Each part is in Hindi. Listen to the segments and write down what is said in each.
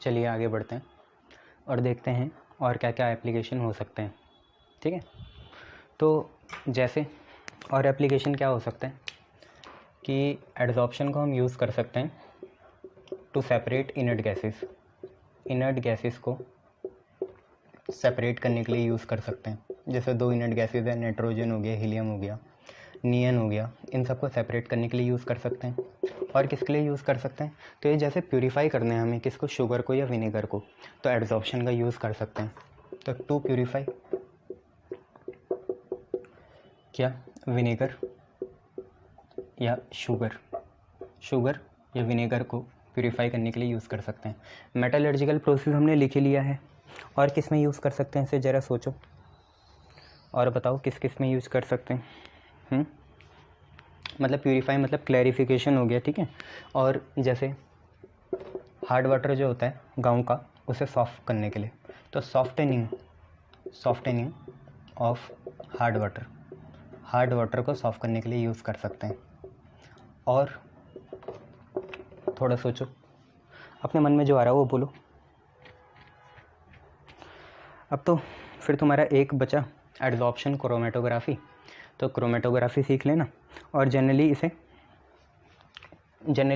चलिए आगे बढ़ते हैं और देखते हैं और क्या क्या एप्लीकेशन हो सकते हैं। ठीक है, तो जैसे और एप्लीकेशन क्या हो सकते हैं कि एडजॉर्प्शन को हम यूज़ कर सकते हैं to separate inert gases. Inert gases को सेपरेट करने के लिए यूज़ कर सकते हैं। जैसे दो इनर्ट गैसेस है, नाइट्रोजन हो गया, हीलियम हो गया, नियन हो गया, इन सबको सेपरेट करने के लिए यूज़ कर सकते हैं। और किसके लिए यूज़ कर सकते हैं, तो ये जैसे प्यूरीफाई करना है हमें किसको, शुगर को या विनेगर को, तो एडजॉर्प्शन का यूज़ कर सकते हैं। तो टू प्यूरीफाई क्या, विनेगर या शुगर या विनेगर को प्यूरीफाई करने के लिए यूज़ कर सकते हैं। मेटलर्जिकल प्रोसेस हमने लिख ही लिया है। और किस में यूज़ कर सकते हैं इसे ज़रा सोचो और बताओ किस किस में यूज़ कर सकते हैं। मतलब प्यूरीफाई मतलब क्लैरिफिकेशन हो गया, ठीक है। और जैसे हार्ड वाटर जो होता है गाँव का, उसे सॉफ्ट करने के लिए, तो सॉफ्टनिंग ऑफ हार्ड वाटर को सॉफ्ट करने के लिए यूज़ कर सकते हैं। और थोड़ा सोचो, अपने मन में जो आ रहा है वो बोलो। अब तो फिर तुम्हारा एक बचा एडजॉर्प्शन क्रोमेटोग्राफी, तो क्रोमेटोग्राफी सीख लेना। और जनरली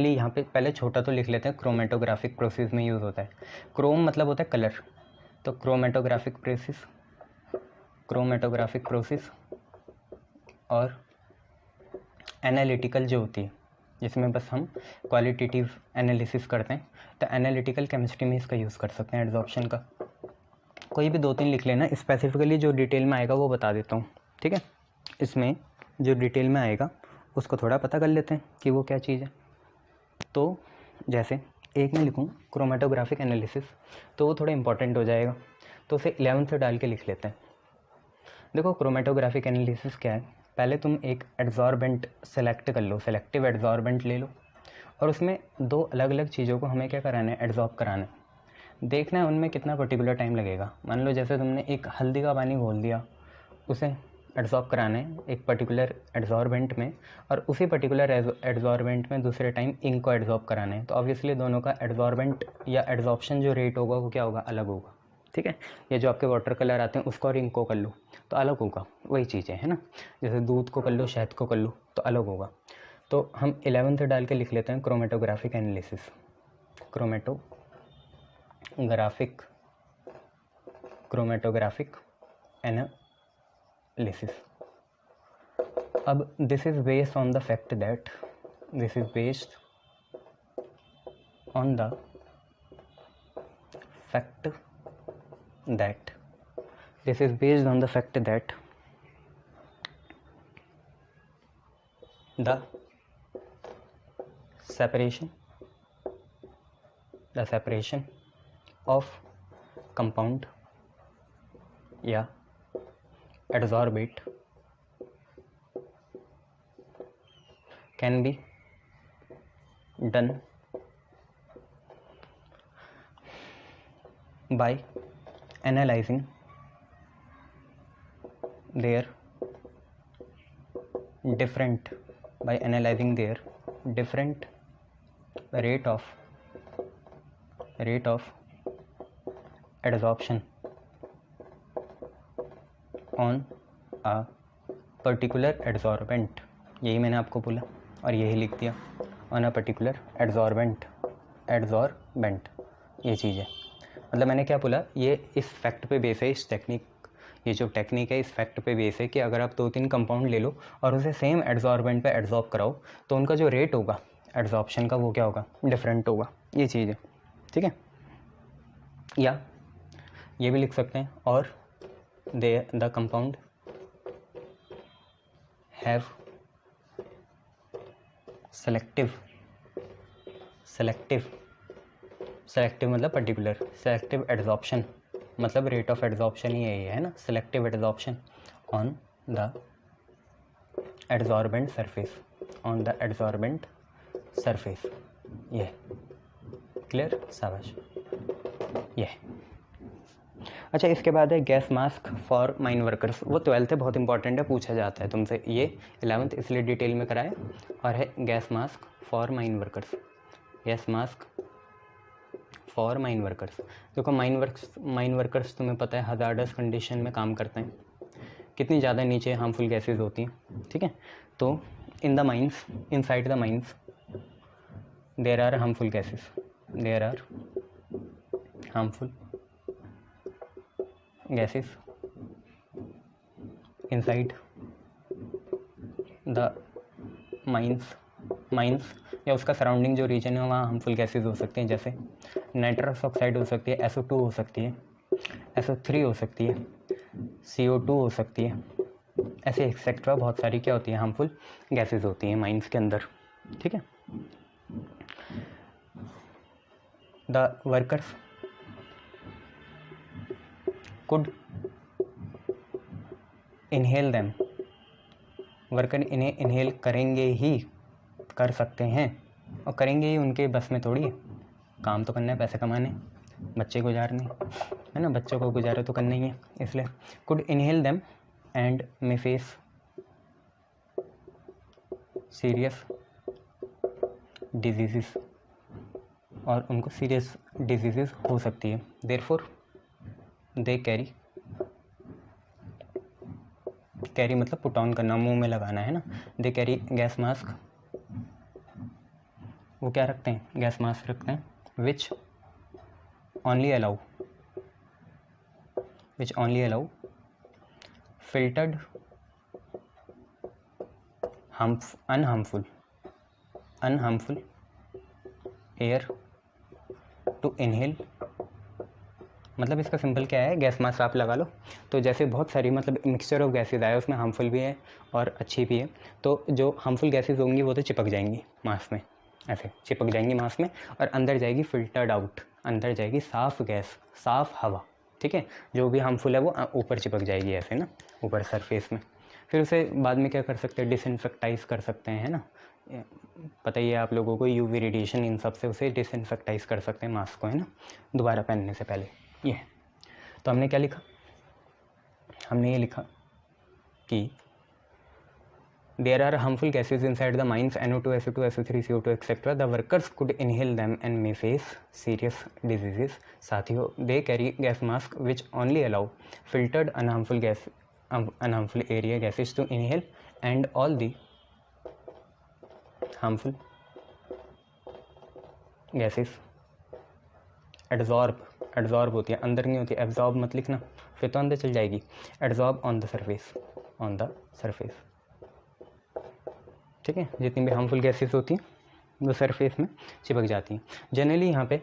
यहाँ पे पहले छोटा तो लिख लेते हैं, क्रोमेटोग्राफिक प्रोसेस में यूज़ होता है। क्रोम मतलब होता है कलर, तो क्रोमेटोग्राफिक प्रोसेस और एनालिटिकल जो होती है, जिसमें बस हम क्वालिटेटिव एनालिसिस करते हैं, तो एनालिटिकल केमिस्ट्री में इसका यूज़ कर सकते हैं एडजॉर्प्शन का। कोई भी 2-3 लिख लेना, स्पेसिफिकली जो डिटेल में आएगा वो बता देता हूँ, ठीक है। इसमें जो डिटेल में आएगा उसको थोड़ा पता कर लेते हैं कि वो क्या चीज़ है। तो जैसे एक में लिखूँ क्रोमेटोग्राफिक एनालिसिस, तो वो थोड़ा इंपॉर्टेंट हो जाएगा, तो उसे 11th से डाल के लिख लेते हैं। देखो क्रोमेटोग्राफिक एनालिसिस क्या है, पहले तुम एक एडजॉर्बेंट सेलेक्ट कर लो, सेलेक्टिव एडजॉर्बेंट ले लो, और उसमें दो अलग अलग चीज़ों को हमें क्या कराना है, एडजॉर्ब कराना है। देखना है उनमें कितना पर्टिकुलर टाइम लगेगा। मान लो जैसे तुमने एक हल्दी का पानी घोल दिया, उसे एडजॉर्ब कराना है एक पर्टिकुलर एडजॉर्बेंट में, और उसी पर्टिकुलर एडजॉर्बेंट में दूसरे टाइम इंक को एडजॉर्ब कराना है, तो ऑब्वियसली दोनों का एडजॉर्बेंट या एडजॉर्प्शन जो रेट होगा वो क्या होगा, अलग होगा, ठीक है। ये जो आपके वाटर कलर आते हैं उसको और इंक को कर लो तो अलग होगा, वही चीज़ें है ना। जैसे दूध को कर लो, शहद को कर लो तो अलग होगा। तो हम 11th डाल के लिख लेते हैं क्रोमेटोग्राफिक एनालिसिस, क्रोमेटोग्राफिक एनालिसिस। अब this is based on the fact that the separation of compound या adsorbate can be done by analyzing their different rate of adsorption on a particular adsorbent। यही मैंने आपको बोला और यही लिख दिया, ऑन अ पर्टिकुलर एडजॉर्बेंट, ये चीज़ है। मतलब मैंने क्या बोला, ये इस फैक्ट पे बेस है, इस टेक्निक, ये जो टेक्निक है इस फैक्ट पे बेस है कि अगर आप 2-3 कंपाउंड ले लो और उसे सेम एडजॉर्बेंट पे एडजॉर्ब कराओ तो उनका जो रेट होगा एडजॉर्प्शन का वो क्या होगा, डिफरेंट होगा, ये चीज़ है, ठीक है। या ये भी लिख सकते हैं, और द कंपाउंड हैव सेलेक्टिव मतलब पर्टिकुलर, सेलेक्टिव एडजॉर्प्शन मतलब रेट ऑफ एडजॉर्प्शन ही है ना, selective adsorption on the adsorbent surface, ये क्लियर, शाबाश, ये। अच्छा, इसके बाद है gas mask for mine workers, वो 12th है, बहुत इंपॉर्टेंट है, पूछा जाता है तुमसे, ये 11th इसलिए डिटेल में कराए। और है gas mask for mine workers, gas mask for mine workers. देखो माइन वर्कर्स तुम्हें पता है हजार्डस कंडीशन में काम करते हैं, कितनी ज़्यादा नीचे हार्मफुल गैसेज होती हैं, ठीक है। तो in the mines, inside the mines there are harmful gases, there are harmful gases inside the mines या उसका सराउंडिंग जो रीजन है वहाँ हार्मफुल गैसेज हो सकते हैं, जैसे नाइट्रस ऑक्साइड हो सकती है, SO2 हो सकती है, SO3 हो सकती है, CO2 हो सकती है, ऐसे एक्सेट्रा बहुत सारी क्या होती है हार्मफुल गैसेज होती हैं माइंस के अंदर, ठीक है। The workers could inhale them, worker इन्हें इनहेल करेंगे ही, कर सकते हैं, और करेंगे ही उनके बस में थोड़ी है, काम तो करना है, पैसे कमाने, बच्चे गुजारने, है ना, बच्चों को गुजारा तो करना ही है, इसलिए could inhale them and may face serious disease, और उनको सीरियस डिजीज़ हो सकती है। देयरफॉर दे कैरी मतलब पुट ऑन करना, मुंह में लगाना, है ना। दे कैरी गैस मास्क, वो क्या रखते हैं, गैस मास्क रखते हैं, which only allow filtered unharmful air to inhale. मतलब इसका सिंपल क्या है, गैस मास्क आप लगा लो, तो जैसे बहुत सारी मतलब मिक्सचर ऑफ गैसेज आए, उसमें हार्मफुल भी है और अच्छी भी है, तो जो हार्मफुल गैसेज होंगी वो तो चिपक जाएंगी मास्क में, ऐसे चिपक जाएंगी मास्क में, और अंदर जाएगी फिल्टर्ड आउट, अंदर जाएगी साफ़ गैस, साफ़ हवा, ठीक है। जो भी हार्मफुल है वो ऊपर चिपक जाएगी ऐसे ना, ऊपर सरफेस में। फिर उसे बाद में क्या कर सकते हैं, डिसइंफेक्टाइज कर सकते हैं, है ना। पता ही है आप लोगों को, यूवी रेडिएशन इन सब से उसे डिसइंफेक्टाइज कर सकते हैं मास्क को, है ना, दोबारा पहनने से पहले। ये तो हमने क्या लिखा, हमने ये लिखा कि there are harmful gases inside the mines, NO2, SO2, SO3, CO2 etc. The workers could inhale them and may face serious diseases. साथियों, they carry gas mask which only allow filtered unharmful area gases to inhale, and all the harmful gases adsorb होती है, अंदर नहीं होती, एब्जॉर्ब मत लिखना, फिर तो अंदर चल जाएगी, एड्जॉर्ब ऑन द सरफेस, ठीक है। जितनी भी हार्मफुल गैसेस होती हैं वो सरफेस में चिपक जाती हैं। जनरली यहाँ पे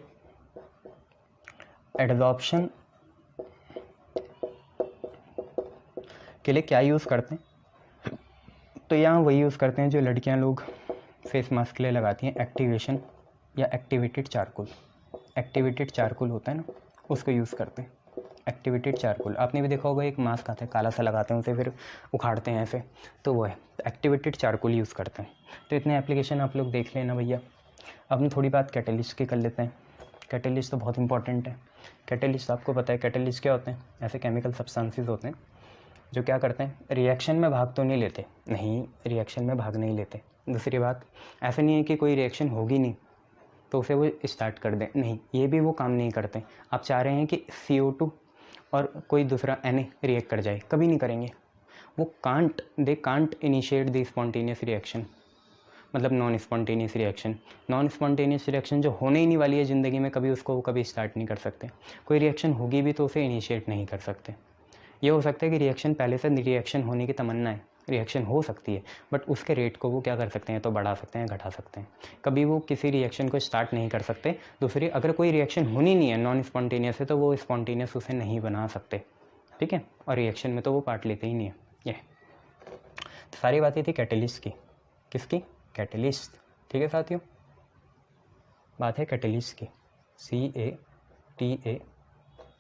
एड्जॉर्प्शन के लिए क्या यूज़ करते हैं, तो यहाँ वही यूज़ करते हैं जो लड़कियाँ लोग फेस मास्क के लिए लगाती हैं, एक्टिवेशन या एक्टिवेटेड चारकोल होता है ना, उसको यूज़ करते हैं। एक्टिवेटेड चारकोल आपने भी देखा होगा, एक मास्क आता है काला सा, लगाते हैं उसे फिर उखाड़ते हैं ऐसे, तो वो है एक्टिवेटेड चारकोल यूज़ करते हैं। तो इतने एप्लीकेशन आप लोग देख लेना भैया। अब हम थोड़ी बात कैटलिस्ट की कर लेते हैं। कैटलिस्ट तो बहुत इंपॉर्टेंट है। कैटलिस्ट आपको पता है कैटलिस्ट क्या होते हैं, ऐसे केमिकल सब्सटेंसेस होते हैं जो क्या करते हैं, रिएक्शन में भाग तो नहीं लेते, नहीं रिएक्शन में भाग नहीं लेते। दूसरी बात, ऐसा नहीं है कि कोई रिएक्शन होगी नहीं तो उसे वो स्टार्ट कर दें, नहीं, ये भी वो काम नहीं करते। आप चाह रहे हैं कि CO2 और कोई दूसरा Na रिएक्ट कर जाए, कभी नहीं करेंगे वो, they can't initiate the spontaneous reaction, मतलब नॉन स्पॉन्टेनियस रिएक्शन जो होने ही नहीं वाली है ज़िंदगी में, कभी उसको वो कभी स्टार्ट नहीं कर सकते। कोई रिएक्शन होगी भी तो उसे इनिशिएट नहीं कर सकते। ये हो सकता है कि रिएक्शन पहले से रिएक्शन होने की तमन्ना है, रिएक्शन हो सकती है, बट उसके रेट को वो क्या कर सकते हैं, तो बढ़ा सकते हैं, घटा सकते हैं, कभी वो किसी रिएक्शन को स्टार्ट नहीं कर सकते। दूसरी, अगर कोई रिएक्शन होनी नहीं है नॉन स्पॉन्टेनियस है तो वो स्पॉन्टेनियस उसे नहीं बना सकते, ठीक है, और रिएक्शन में तो वो पार्ट लेते ही नहीं है। ये तो सारी बातें थी कैटलिस्ट की, किसकी, कैटलिस्ट, ठीक है साथियों, बात है कैटलिस्ट की,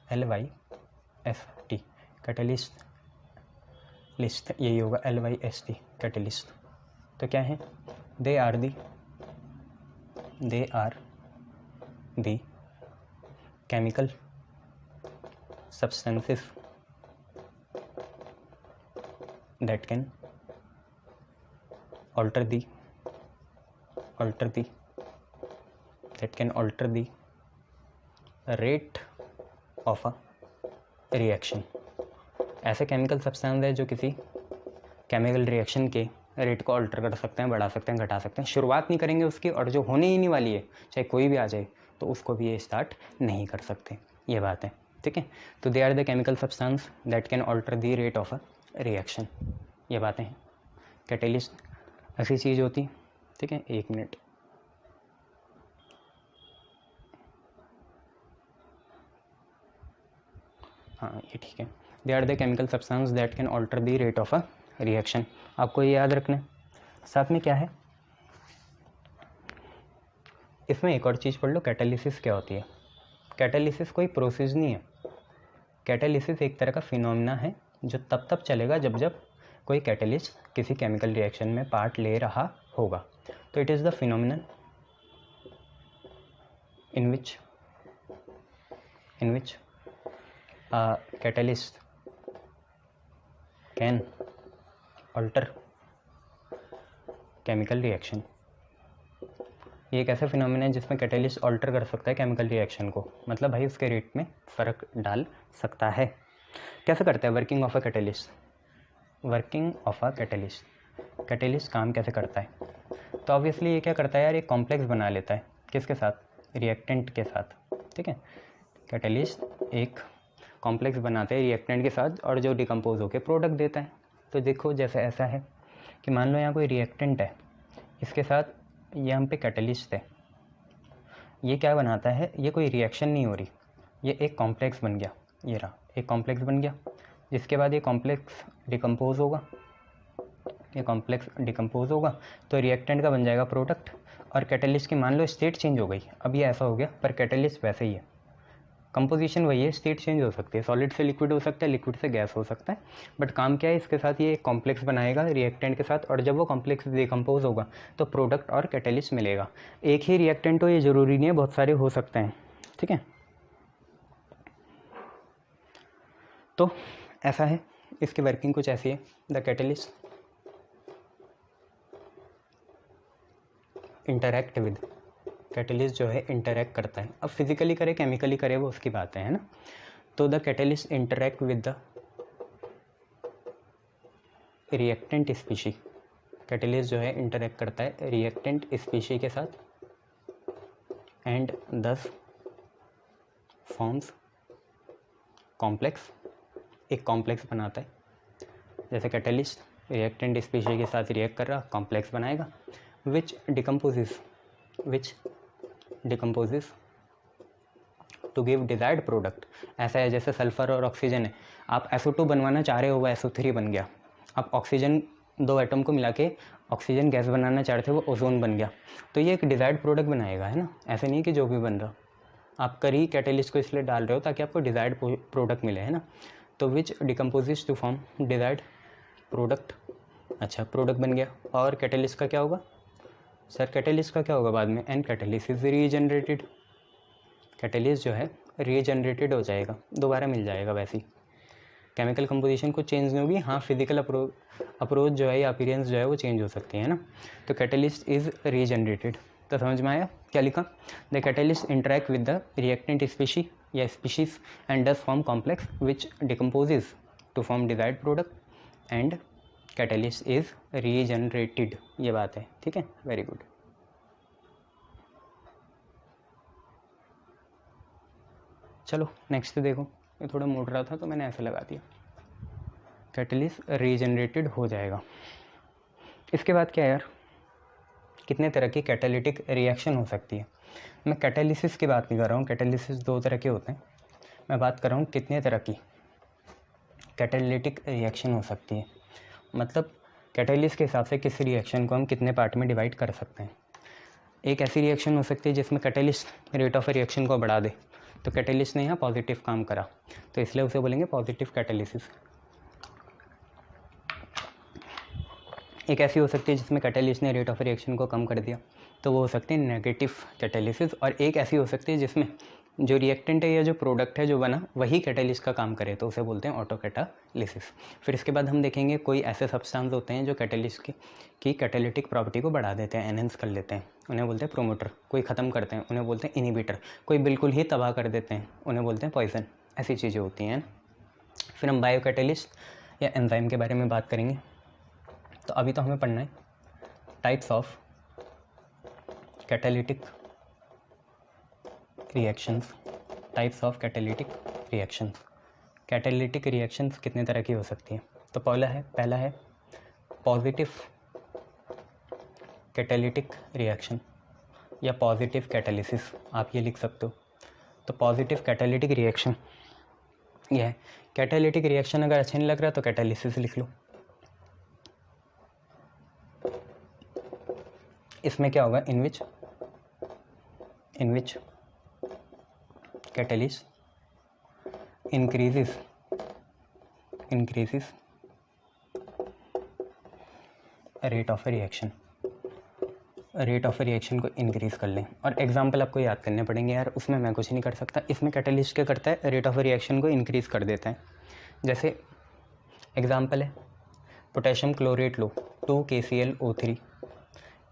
CATALYST, कैटलिस्ट, लिस्ट यही होगा, LYST, कैटलिस्ट। तो क्या है, they are the chemical substances that can alter the rate of a reaction. ऐसे केमिकल सब्सटेंस है जो किसी केमिकल रिएक्शन के रेट को अल्टर कर सकते हैं, बढ़ा सकते हैं, घटा सकते हैं। शुरुआत नहीं करेंगे उसकी, और जो होने ही नहीं वाली है चाहे कोई भी आ जाए तो उसको भी ये स्टार्ट नहीं कर सकते। ये बात है, ठीक है। तो they are the chemical substance that can alter the rate of a reaction. ये बातें हैं। कैटेलिस्ट ऐसी चीज़ होती, ठीक है। 1 मिनट। हाँ ये ठीक है। They are the chemical substance that can alter the rate of a reaction. आपको ये याद रखना है। साथ में क्या है, इसमें एक और चीज़ पढ़ लो, कैटालिसिस क्या होती है। कैटालिसिस कोई प्रोसेस नहीं है। कैटालिसिस एक तरह का फिनोमिना है जो तब चलेगा जब कोई कैटलिस्ट किसी केमिकल रिएक्शन में पार्ट ले रहा होगा। तो it is the phenomenon in which a catalyst can alter chemical reaction। ये एक ऐसा फिनोमेना है जिसमें कैटलिस्ट अल्टर कर सकता है केमिकल रिएक्शन को, मतलब भाई उसके रेट में फ़र्क डाल सकता है। कैसे करता है working of a catalyst? Working of a catalyst काम कैसे करता है? तो ऑब्वियसली ये क्या करता है यार, एक कॉम्प्लेक्स बना लेता है। किसके साथ? रिएक्टेंट के साथ, ठीक है। कैटलिस्ट एक कॉम्प्लेक्स बनाते हैं रिएक्टेंट के साथ और जो डिकम्पोज होकर प्रोडक्ट देता है। तो देखो जैसे ऐसा है कि मान लो यहाँ कोई रिएक्टेंट है, इसके साथ ये हम पे कैटलिस्ट है। ये क्या बनाता है, ये कोई रिएक्शन नहीं हो रही, ये एक कॉम्प्लेक्स बन गया। ये रहा एक कॉम्प्लेक्स बन गया, जिसके बाद ये कॉम्प्लेक्स डिकम्पोज होगा। ये कॉम्प्लेक्स डिकम्पोज होगा तो रिएक्टेंट का बन जाएगा प्रोडक्ट। और कैटलिस्ट की मान लो स्टेट चेंज हो गई, अब ये ऐसा हो गया, पर कैटलिस्ट वैसे ही है, कंपोजिशन वही है, स्टेट चेंज हो सकती है, सॉलिड से लिक्विड हो सकता है, लिक्विड से गैस हो सकता है, बट काम क्या है, इसके साथ ये कॉम्प्लेक्स बनाएगा रिएक्टेंट के साथ, और जब वो कॉम्प्लेक्स डिकम्पोज होगा तो प्रोडक्ट और कैटलिस्ट मिलेगा। एक ही रिएक्टेंट हो ये ज़रूरी नहीं है, बहुत सारे हो सकते हैं, ठीक है। तो ऐसा है, इसकी वर्किंग कुछ ऐसी है। The catalyst interact with, catalyst जो है इंटरैक्ट करता है। अब फिजिकली करे केमिकली करे वो उसकी बात है ना। तो the catalyst interact with the reactant species, catalyst जो है इंटरैक्ट करता है रिएक्टेंट स्पीशी के साथ, एंड दस फॉर्म्स कॉम्प्लेक्स, एक कॉम्प्लेक्स बनाता है। जैसे कैटलिस्ट रिएक्टेंट स्पीशी के साथ रिएक्ट कर रहा, कॉम्प्लेक्स बनाएगा, which decomposes to give desired product. ऐसा है जैसे सल्फ़र और ऑक्सीजन है, आप SO2 बनवाना चाह रहे हो, वो SO3 बन गया। आप ऑक्सीजन दो एटम को मिला के ऑक्सीजन गैस बनाना चाह रहे थे, वो ओजोन बन गया। तो ये एक डिजायर्ड प्रोडक्ट बनाएगा, है ना। ऐसे नहीं कि जो भी बन रहा, आप करी कैटलिस्ट को इसलिए डाल रहे हो ताकि आपको डिजायर्ड प्रोडक्ट मिले, है ना। तो which decomposes to form desired product, अच्छा प्रोडक्ट बन गया। और कैटलिस्ट का क्या होगा सर, कैटलिस्ट का क्या होगा बाद में, and catalyst is regenerated, catalyst जो है रीजनरेटेड हो जाएगा, दोबारा मिल जाएगा। वैसे ही केमिकल कंपोजिशन को चेंज नहीं होगी, हाँ फिजिकल अप्रोच जो है या अपीयरेंस जो है वो चेंज हो सकती है ना। तो कैटलिस्ट इज रीजनरेटेड। तो समझ में आया क्या लिखा? The catalyst interact with the reactant species या species and does form complex which decomposes to form desired product and catalyst is regenerated. ये बात है, ठीक है, वेरी गुड। चलो नेक्स्ट देखो, ये थोड़ा मोड़ रहा था तो मैंने ऐसे लगा दिया। कैटलिस्ट रीजनरेटेड हो जाएगा। इसके बाद क्या है यार, कितने तरह की कैटालिटिक रिएक्शन हो सकती है। मैं कैटालिसिस की बात नहीं कर रहा हूँ, कैटालिसिस 2 तरह के होते हैं। मैं बात कर रहा हूँ कितने तरह की कैटालिटिक रिएक्शन हो सकती है। मतलब कैटालिस्ट के हिसाब से किस रिएक्शन को हम कितने पार्ट में डिवाइड कर सकते हैं। एक ऐसी रिएक्शन हो सकती है जिसमें कैटालिस्ट रेट ऑफ रिएक्शन को बढ़ा दे, तो कैटालिस्ट ने यहाँ पॉजिटिव काम करा, तो इसलिए उसे बोलेंगे पॉजिटिव कैटालिसिस। एक ऐसी हो सकती है जिसमें कैटालिस्ट ने रेट ऑफ रिएक्शन को कम कर दिया, तो वो हो सकती है नेगेटिव कैटालिसिस। और एक ऐसी हो सकती है जिसमें जो रिएक्टेंट है या जो प्रोडक्ट है जो बना वही कैटालिस्ट का काम करे तो उसे बोलते हैं ऑटो कैटालिसिस। फिर इसके बाद हम देखेंगे कोई ऐसे सब्सटेंस होते हैं जो कैटालिस्ट की कैटालिटिक प्रॉपर्टी को बढ़ा देते हैं, एनहेंस कर लेते हैं, उन्हें बोलते हैं प्रोमोटर। कोई ख़त्म करते हैं उन्हें बोलते हैं इनहिबिटर। कोई बिल्कुल ही तबाह कर देते हैं उन्हें बोलते हैं पॉइजन। ऐसी चीज़ें होती हैं। फिर हम बायो कैटालिस्ट या एंजाइम के बारे में बात करेंगे। तो अभी तो हमें पढ़ना है types of catalytic reactions. Types of catalytic reactions. Catalytic reactions कितने तरह की हो सकती हैं? तो पहला है पॉजिटिव कैटालिटिक रिएक्शन या पॉजिटिव कैटालिसिस, आप ये लिख सकते हो। तो पॉजिटिव कैटालिटिक रिएक्शन यह है। कैटालिटिक रिएक्शन अगर अच्छा नहीं लग रहा तो कैटालिसिस लिख लो। इसमें क्या होगा? In which catalyst increases rate of reaction. Rate of reaction को इंक्रीज़ कर लें। और एग्जांपल आपको याद करने पड़ेंगे यार, उसमें मैं कुछ नहीं कर सकता। इसमें कैटालिस्ट क्या करता है? रेट ऑफ रिएक्शन को इंक्रीज़ कर देता है। जैसे एग्जांपल है पोटेशियम क्लोरेट लो 2 KClO3,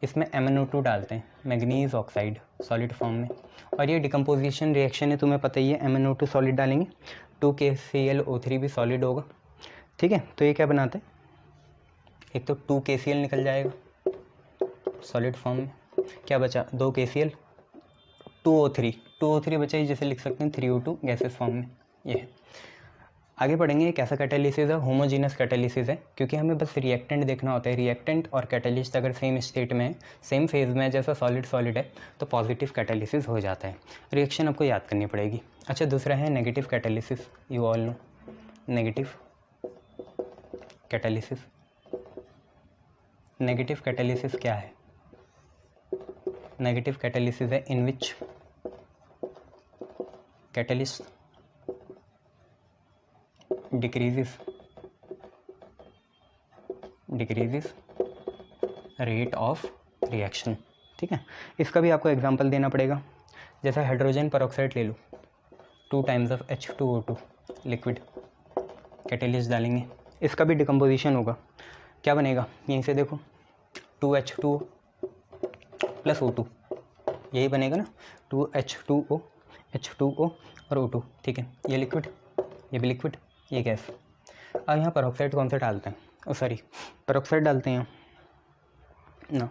इसमें MnO2 डालते हैं, मैग्नीज ऑक्साइड सॉलिड फॉर्म में, और ये डिकम्पोजिशन रिएक्शन है, तुम्हें पता ही है। MnO2 सॉलिड डालेंगे 2 KClO3 भी सॉलिड होगा, ठीक है। तो ये क्या बनाते हैं? एक तो 2 KCl निकल जाएगा सॉलिड फॉर्म में, क्या बचा? 2 KCl 2O3 बचा ही, जिसे लिख सकते हैं 3O2 गैसेस फॉर्म में। ये है। आगे पढ़ेंगे ये कैसा कैटालिसिस है? होमोजीनस कैटालिसिस है, क्योंकि हमें बस रिएक्टेंट देखना होता है। रिएक्टेंट और कैटालिस्ट अगर सेम स्टेट में है, सेम फेज में है, जैसा सॉलिड है, तो पॉजिटिव कैटालिसिस हो जाता है। रिएक्शन आपको याद करनी पड़ेगी। अच्छा, दूसरा है negative catalysis. You all know negative catalysis. Negative catalysis क्या है? नेगेटिव कैटालिसिस है in which catalyst decreases rate of reaction, ठीक है। इसका भी आपको एग्जांपल देना पड़ेगा। जैसे हाइड्रोजन पेरोक्साइड ले लो, 2 times of H2O2 liquid, catalyst डालेंगे, इसका भी डिकम्पोजिशन होगा। क्या बनेगा? यहीं से देखो 2H2O प्लस O2, यही बनेगा ना, 2H2O और O2, ठीक है। ये लिक्विड, ये भी लिक्विड, ये गैस। अब यहाँ पेरोक्साइड कौन सा डालते हैं? पेरोक्साइड डालते हैं ना,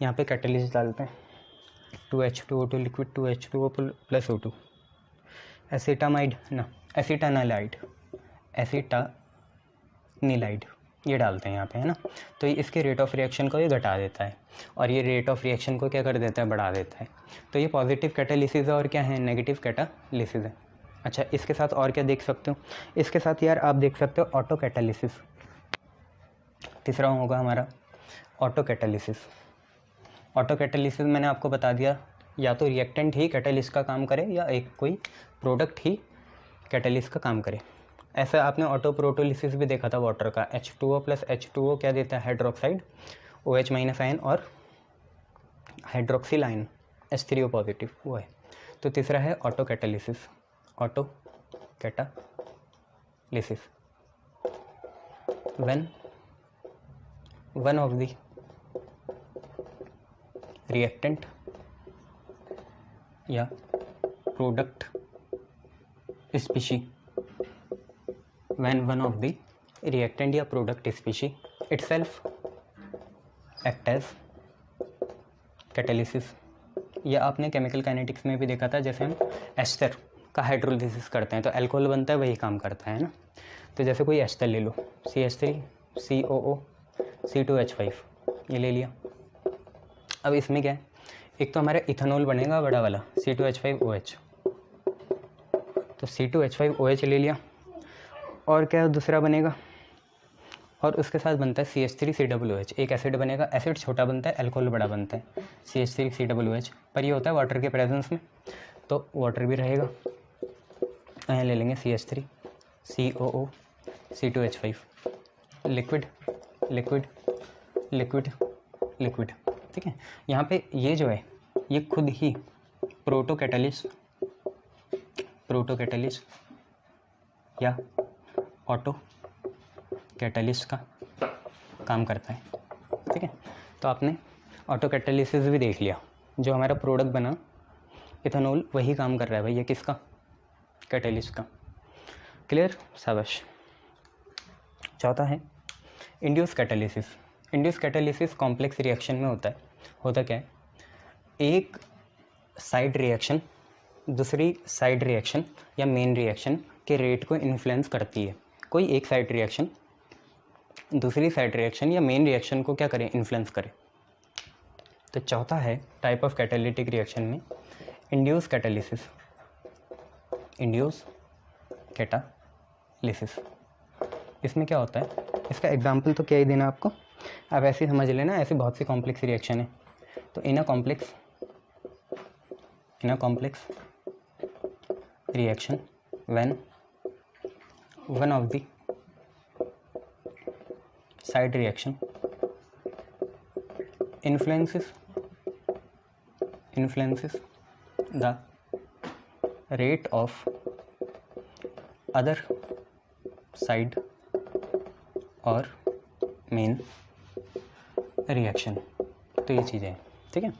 यहाँ पे कैटालिस्ट डालते हैं 2H2O2 liquid, 2H2O plus O2। Acetamide ना, एसिटानिलाइड ये डालते हैं यहाँ पे, है ना। तो इसके रेट ऑफ रिएक्शन को ये घटा देता है, और ये रेट ऑफ रिएक्शन को क्या कर देता है? बढ़ा देता है। तो ये पॉजिटिव कैटालिसिस है, और क्या है? नेगेटिव कैटालिसिस है। अच्छा, इसके साथ और क्या देख सकते हो? इसके साथ यार आप देख सकते हो ऑटो कैटालिसिस। तीसरा होगा हमारा ऑटो कैटालिसिस। ऑटो कैटालिसिस मैंने आपको बता दिया, या तो रिएक्टेंट ही कैटालिस्ट का काम करे या एक कोई प्रोडक्ट ही कैटालिस्ट का काम करे। ऐसा आपने ऑटो प्रोटोलिसिस भी देखा था वाटर का। H2O प्लस H2O क्या देता है? हाइड्रोक्साइड, OH माइनस आयन और हाइड्रोक्सिल आयन H3O पॉजिटिव, वो है। तो तीसरा है auto catalysis. Auto catalysis when one of the reactant या product species, when one of the reactant या product species itself act as catalysis. या आपने केमिकल काइनेटिक्स में भी देखा था, जैसे हम एस्टर का हाइड्रोलिसिस करते हैं तो अल्कोहल बनता है, वही काम करता है ना। तो जैसे कोई एस्टर ले लो, CH3 COO C2H5, ये ले लिया। अब इसमें क्या है? एक तो हमारा इथेनॉल बनेगा बड़ा वाला C2H5OH, तो C2H5OH ले लिया। और क्या दूसरा बनेगा? और उसके साथ बनता है CH3COOH, एक एसिड बनेगा। एसिड छोटा बनता है, अल्कोहल बड़ा बनता है, CH3COOH। पर ये होता है वाटर के प्रेजेंस में, तो वाटर भी रहेगा। यहाँ ले लेंगे CH3 COO C2H5, liquid liquid liquid liquid, ठीक है। यहाँ पे ये जो है ये खुद ही प्रोटो कैटालिस्ट प्रोटो कैटलिस्ट या ऑटो कैटलिस्ट का काम करता है। ठीक है, तो आपने ऑटो कैटलिसिस भी देख लिया। जो हमारा प्रोडक्ट बना इथेनॉल वही काम कर रहा है भैया, किसका? कैटलिस्ट का। क्लियर? शाबाश। चौथा है induce catalysis. Induce catalysis complex reaction में होता है। होता क्या है, एक साइड रिएक्शन दूसरी साइड रिएक्शन या मेन रिएक्शन के रेट को इन्फ्लुएंस करती है। कोई एक साइड रिएक्शन दूसरी साइड रिएक्शन या मेन रिएक्शन को क्या करे? इन्फ्लुएंस करे। तो चौथा है टाइप ऑफ कैटालिटिक रिएक्शन में इंड्यूस कैटालिसिस। इंड्यूस कैटालिसिस इसमें क्या होता है, इसका एग्जाम्पल तो क्या ही देना आपको, आप ऐसे ही समझ लेना। ऐसे बहुत सी कॉम्प्लेक्स रिएक्शन है। तो in a complex reaction when one of the side reaction influences the rate of other side और मेन रिएक्शन। तो ये चीज़ें हैं। ठीक है,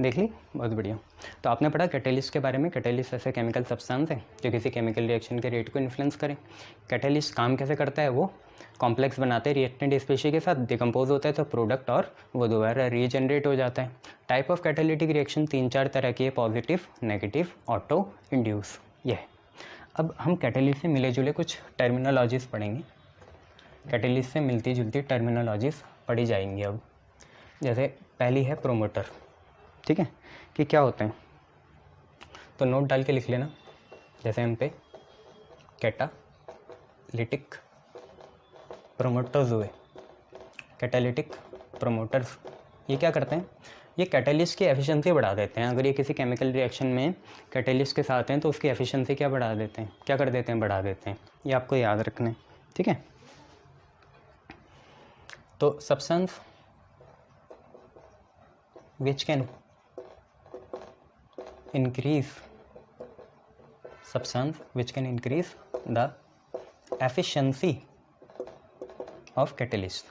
देख ली, बहुत बढ़िया। तो आपने पढ़ा कैटेलिस्ट के बारे में। कैटेलिस्ट ऐसे केमिकल सब्सटेंस है जो किसी केमिकल रिएक्शन के रेट को इन्फ्लुएंस करें। कैटेलिस्ट काम कैसे करता है, वो कॉम्प्लेक्स बनाते हैं रिएक्टेंट स्पीशीज के साथ, डिकम्पोज होता है तो प्रोडक्ट और वो दोबारा रीजनरेट हो जाता है। टाइप ऑफ कैटालिटिक रिएक्शन 3-4 तरह की है, पॉजिटिव, नेगेटिव, ऑटो, इंड्यूस। ये है। अब हम कैटेलिस्ट से मिले जुले कुछ टर्मिनोलॉजीज पढ़ेंगे। कैटेलिस्ट से मिलती जुलती टर्मिनोलॉजीज पढ़ी जाएंगी अब। जैसे पहली है प्रोमोटर। ठीक है, कि क्या होते हैं, तो नोट डाल के लिख लेना। जैसे हम पे कैटालिटिक प्रोमोटर्स हुए। कैटालिटिक प्रोमोटर्स ये क्या करते हैं, ये कैटालिस्ट की एफिशिएंसी बढ़ा देते हैं। अगर ये किसी केमिकल रिएक्शन में कैटालिस्ट के साथ हैं तो उसकी एफिशिएंसी क्या बढ़ा देते हैं, क्या कर देते हैं, बढ़ा देते हैं। ये आपको याद रखना है। ठीक है, तो substance which can increase the efficiency of catalyst।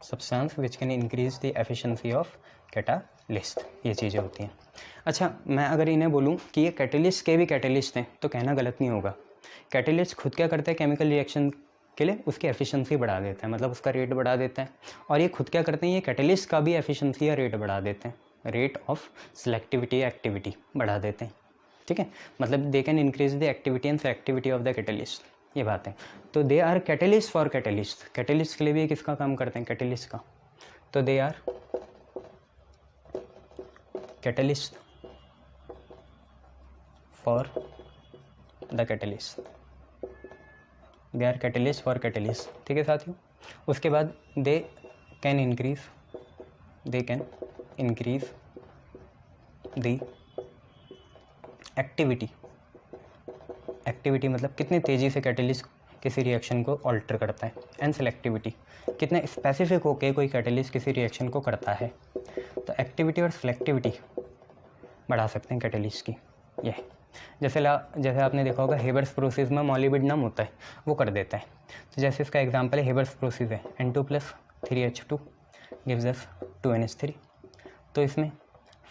substance which can increase the efficiency of catalyst, ये चीज़ें होती हैं। अच्छा, मैं अगर इन्हें बोलूँ कि ये कैटलिस्ट के भी कैटलिस्ट हैं तो कहना गलत नहीं होगा। कैटलिस्ट खुद क्या करता है केमिकल रिएक्शन के लिए, उसकी एफिशिएंसी बढ़ा देता है, मतलब उसका रेट बढ़ा देता है। और ये खुद क्या करते हैं, ये कैटलिस्ट का भी एफिशिएंसी या रेट बढ़ा देते हैं, रेट ऑफ सिलेक्टिविटी एक्टिविटी बढ़ा देते हैं। ठीक है, मतलब they can increase the activity and selectivity of the catalyst, ये बात है। तो they are catalyst for catalyst. Catalyst के लिए भी किसका काम करते हैं, कैटलिस्ट का। तो they are catalyst for the catalyst, they are catalyst for catalyst. ठीक है साथियों, उसके बाद they can increase the activity मतलब कितनी तेज़ी से कैटलिस्ट किसी रिएक्शन को ऑल्टर करता है, एंड सेलेक्टिविटी कितने स्पेसिफिक होके कोई कैटलिस्ट किसी रिएक्शन को करता है। तो एक्टिविटी और सेलेक्टिविटी बढ़ा सकते हैं कैटलिस्ट की। ये जैसे आपने देखा होगा हेबर्स प्रोसेस में मॉलिब्डेनम होता है, वो कर देता है। तो जैसे इसका एग्जांपल है हेबर्स प्रोसेस है, N2+3H2 गिव्स अस 2NH3। तो इसमें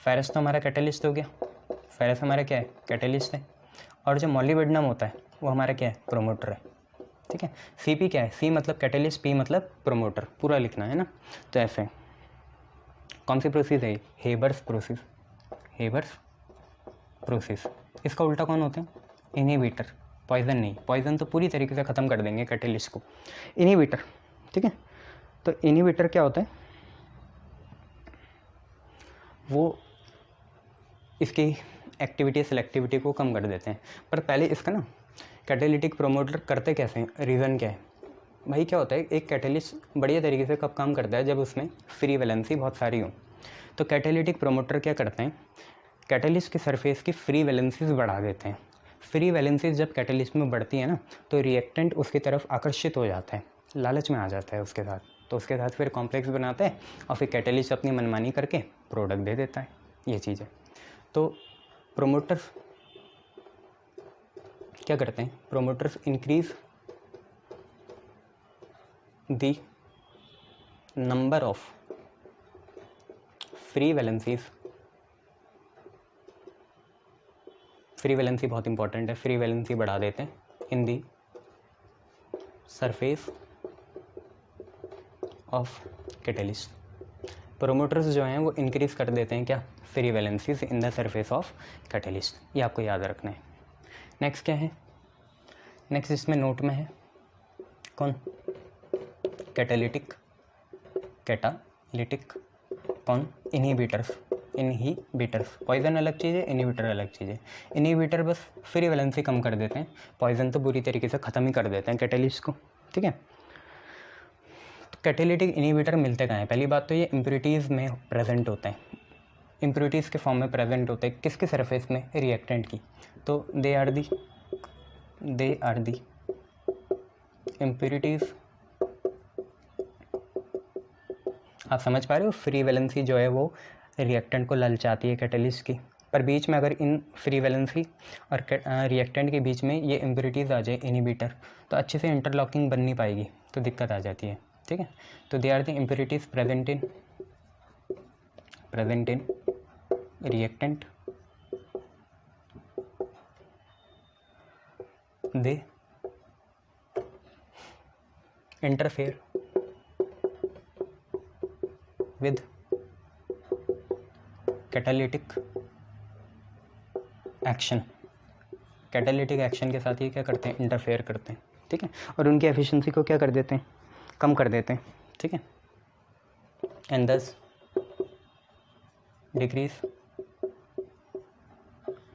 फेरस तो हमारा कैटलिस्ट हो गया, फेरस हमारा क्या है, कैटलिस्ट है। और जो मॉलिब्डेनम होता है वो हमारा क्या है, प्रोमोटर है। ठीक है, Cp क्या है, C मतलब कैटलिस्ट, P मतलब प्रोमोटर, पूरा लिखना है ना। तो ऐसे कौन सी प्रोसेस है, हेबर्स प्रोसेस। इसका उल्टा कौन होते हैं, इनहिबिटर। पॉइजन नहीं, पॉइजन तो पूरी तरीके से ख़त्म कर देंगे कैटलिस्ट को, इनहिबिटर। ठीक है, तो इनहिबिटर क्या होता है, वो इसकी एक्टिविटी सेलेक्टिविटी को कम कर देते हैं। पर पहले इसका ना कैटालिटिक प्रोमोटर करते कैसे हैं, रीज़न क्या है भाई। क्या होता है, एक कैटलिस्ट बढ़िया तरीके से कब काम करता है, जब उसमें फ्री वैलेंसी बहुत सारी हो। तो कैटालिटिक प्रोमोटर क्या करते हैं, कैटलिस्ट की सरफेस की फ्री वैलेंसीज बढ़ा देते हैं। फ्री वैलेंसीज जब कैटलिस्ट में बढ़ती है ना, तो रिएक्टेंट उसकी तरफ आकर्षित हो जाता है, लालच में आ जाता है उसके साथ। तो उसके साथ फिर कॉम्प्लेक्स बनाता है और फिर कैटलिस्ट अपनी मनमानी करके प्रोडक्ट दे देता है। ये चीज़ है। तो प्रोमोटर क्या करते हैं, promoters increase the number of free valencies, free valency बहुत इंपॉर्टेंट है, फ्री वैलेंसी बढ़ा देते हैं in the surface of catalyst. Promoters जो हैं वो इंक्रीज कर देते हैं क्या, free valencies in the surface of catalyst, ये आपको याद रखना है। नेक्स्ट क्या है, नेक्स्ट इसमें नोट में है कौन, कैटालिटिक, कैटालिटिक कौन, इनहिबिटर्स, इनहिबिटर्स, पॉइजन अलग चीज़ है, इनहिबिटर अलग चीज़ है। इनहिबिटर बस फ्री वैलेंसी कम कर देते हैं, पॉइजन तो बुरी तरीके से ख़त्म ही कर देते हैं कैटालिस्ट को, ठीक है। तो कैटालिटिक इनहिबिटर मिलते कहाँ हैं, पहली बात तो ये इम्प्योरिटीज़ में प्रेजेंट होते हैं, इम्प्योरिटीज़ के फॉर्म में प्रेजेंट होते हैं, किसके सरफेस में, रिएक्टेंट की। तो दे आर दी इम्प्योरिटीज़, आप समझ पा रहे हो, फ्री वैलेंसी जो है वो रिएक्टेंट को ललचाती है कैटलिस्ट की, पर बीच में अगर इन फ्री वैलेंसी और रिएक्टेंट के बीच में ये इम्प्योरिटीज़ आ जाए इनहिबिटर, तो अच्छे से इंटरलॉकिंग बन नहीं पाएगी, तो दिक्कत आ जाती है, ठीक है। तो they are the impurities present in reactant, they interfere with catalytic action, catalytic action के साथ ही क्या करते हैं, इंटरफेयर करते हैं, ठीक है, और उनकी एफिशिएंसी को क्या कर देते हैं, कम कर देते हैं, ठीक है, एंड दस decrease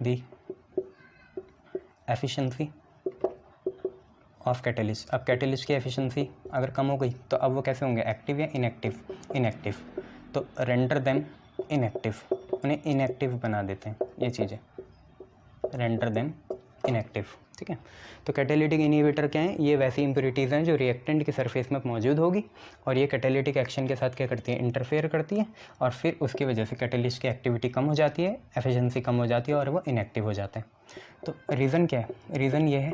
the efficiency of catalyst. अब कैटलिस्ट की एफिशिएंसी अगर कम हो गई तो अब वो कैसे होंगे, एक्टिव या इनएक्टिव, इनएक्टिव, तो रेंडर देम इनएक्टिव, उन्हें इनएक्टिव बना देते हैं, ये चीज़ है, रेंडर देम इनएक्टिव, ठीक है। तो कैटालिटिक इनहिबिटर क्या है, ये वैसी इम्प्योरिटीज़ हैं जो रिएक्टेंट की सरफेस में मौजूद होगी और ये कैटालिटिक एक्शन के साथ क्या करती है, इंटरफेयर करती है, और फिर उसकी वजह से कैटलिस्ट की एक्टिविटी कम हो जाती है, एफिशिएंसी कम हो जाती है और वो इनएक्टिव हो जाते हैं। तो रीज़न क्या है, रीज़न ये है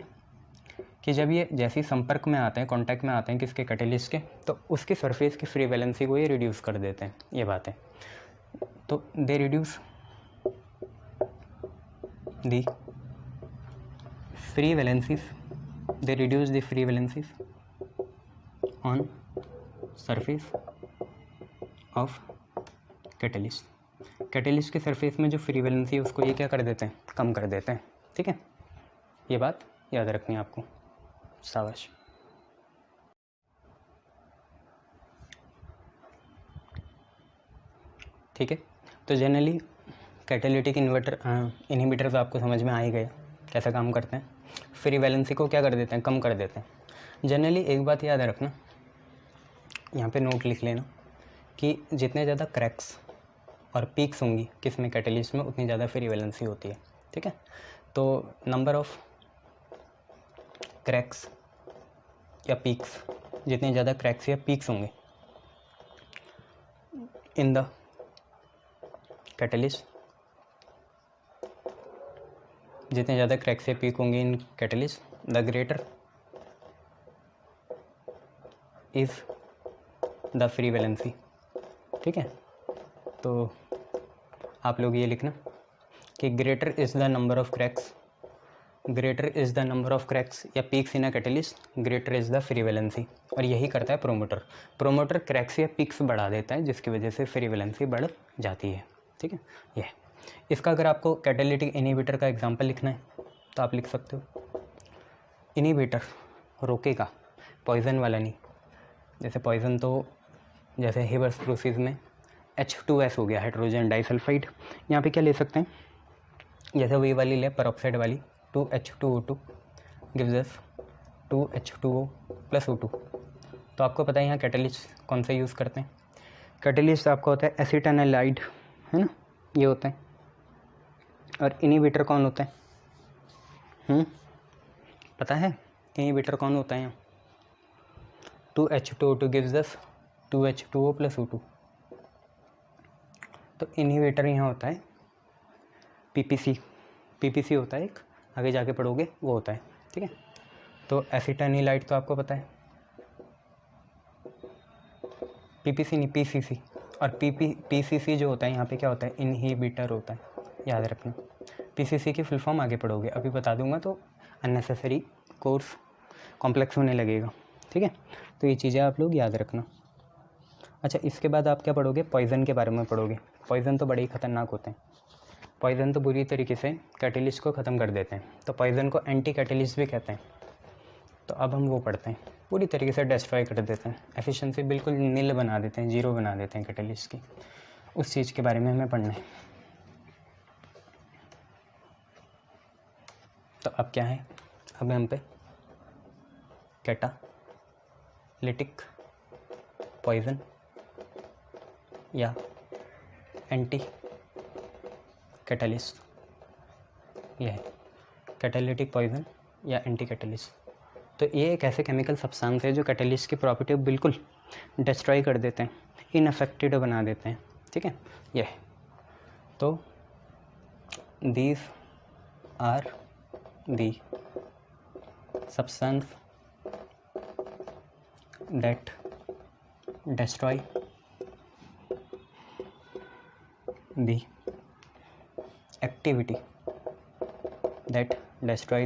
कि जब ये जैसे ही संपर्क में आते हैं, कांटेक्ट में आते हैं किसके, कैटलिस्ट के, तो उसकी सरफेस की फ्री वैलेंसी को ये रिड्यूस कर देते हैं, ये बात है। तो they reduce the free valencies, they reduce the free valencies on surface of catalyst, catalyst के सरफेस में जो फ्री वैलेंसी है उसको ये क्या कर देते हैं, कम कर देते हैं, ठीक है, ये बात याद रखनी है आपको, शाबाश। ठीक है, तो जनरली कैटालिटिक इनहिबिटर्स आपको समझ में आ ही गया कैसा काम करते हैं, फ्री वैलेंसी को क्या कर देते हैं, कम कर देते हैं। जनरली एक बात याद रखना, यहाँ पे नोट लिख लेना कि जितने ज़्यादा क्रैक्स और पीक्स होंगी किसमें, कैटलिस्ट में, उतनी ज़्यादा फ्री वैलेंसी होती है, ठीक है। तो नंबर ऑफ क्रैक्स या पीक्स, जितने ज़्यादा क्रैक्स या पीक्स होंगे इन द कैटलिस्ट, जितने ज़्यादा क्रैक्स या पीक होंगे in catalyst, the greater is the free valency, ठीक है। तो आप लोग ये लिखना कि greater is the number of cracks, greater is the number of cracks या peaks in a catalyst, greater is the free valency, और यही करता है प्रोमोटर, प्रोमोटर क्रैक्स या पीक्स बढ़ा देता है जिसकी वजह से फ्री वैलेंसी बढ़ जाती है, ठीक है। ये इसका अगर आपको कैटालिटिक इनहिबिटर का एग्जांपल लिखना है तो आप लिख सकते हो, इनहिबिटर रोकेगा, पॉइजन वाला नहीं, जैसे पॉइजन तो जैसे हिबरस्प्रोसिस में H2S हो गया, हाइड्रोजन डाइसल्फाइड, यहाँ पे क्या ले सकते हैं, जैसे वही वाली ले परऑक्साइड वाली 2H2O2 gives us 2H2O + O2। तो आपको पता है यहाँ कैटलिस्ट कौन सा यूज़ करते हैं, कैटलिस्ट आपका होता है एसिटानालाइड, है ना, ये होता है, और इनहिबिटर कौन होता है, पता है इनहिबिटर कौन होता है यहाँ, 2H2O2 gives us 2H2O + O2। तो इनहिबिटर यहाँ होता है PPC, PPC होता है एक आगे जाके पढ़ोगे वो होता है, ठीक है। तो एसिटानिलाइट तो आपको पता है, पीपीसी नहीं पीसीसी, और पीसीसी जो होता है यहाँ पे क्या होता है, इनहिबिटर होता है, याद रखना। पीसीसी की फुल फॉर्म आगे पढ़ोगे, अभी बता दूंगा तो अननेसेसरी कोर्स कॉम्प्लेक्स होने लगेगा, ठीक है। तो ये चीज़ें आप लोग याद रखना। अच्छा, इसके बाद आप क्या पढ़ोगे, पॉइज़न के बारे में पढ़ोगे। पॉइज़न तो बड़े ही खतरनाक होते हैं। पॉइज़न तो बुरी तरीके से कैटेलिस्ट को ख़त्म कर देते हैं, तो पॉइज़न को एंटी कैटेलिस्ट भी कहते हैं। तो अब हम वो पढ़ते हैं, पूरी तरीके से डिस्ट्रॉय कर देते हैं, एफिशिएंसी बिल्कुल नील बना देते हैं, जीरो बना देते हैं कैटेलिस्ट की। उस चीज़ के बारे में हमें पढ़ना है। तो अब क्या है, अब हम पे कैटालिटिक पॉइज़न या एंटी कैटलिस्ट, यह है कैटालिटिक पॉइज़न या एंटी कैटलिस्ट। तो ये एक ऐसे केमिकल सब्सटेंस है जो कैटलिस्ट की प्रॉपर्टी बिल्कुल डिस्ट्रॉय कर देते हैं, इनअफेक्टेड बना देते हैं, ठीक है। यह है, तो these are the substance that destroy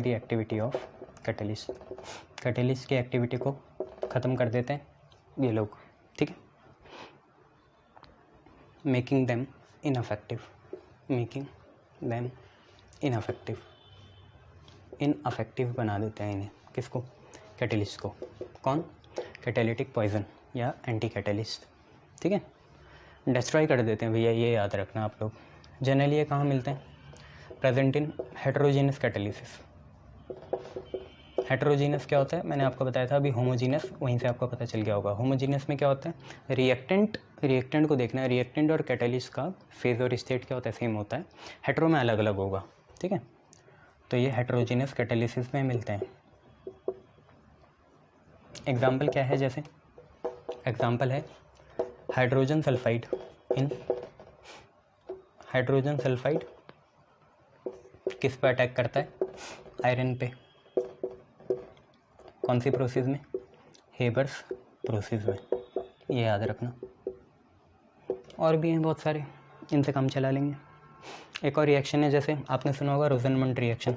the activity of catalyst। Catalyst की एक्टिविटी को ख़त्म कर देते हैं ये लोग, ठीक है। मेकिंग देम इनअफेक्टिव बना देते हैं इन्हें, किसको, कैटेलिस्ट को। कौन, कैटालिटिक पॉइज़न या एंटी कैटलिस्ट, ठीक है। डिस्ट्रॉय कर देते हैं भैया, ये याद रखना आप लोग। जनरली ये कहाँ मिलते हैं, present in heterogeneous catalysis. Heterogeneous क्या होता है, मैंने आपको बताया था अभी, होमोजीनस वहीं से आपको पता चल गया होगा। होमोजीनस में क्या होता है, रिएक्टेंट को देखना है, रिएक्टेंट और कैटालिस्ट का फेज और स्टेट क्या होता है, सेम होता है। हेटेरो में अलग अलग होगा, ठीक है। तो ये हेटेरोजीनस कैटालिसिस में मिलते हैं। एग्जाम्पल क्या है, जैसे एग्जाम्पल है हाइड्रोजन सल्फाइड किस पे अटैक करता है, आयरन पे। कौन सी प्रोसेस में, हेबर्स प्रोसेस में, ये याद रखना। और भी हैं बहुत सारे, इनसे काम चला लेंगे। एक और रिएक्शन है, जैसे आपने सुना होगा रोजनमंड रिएक्शन,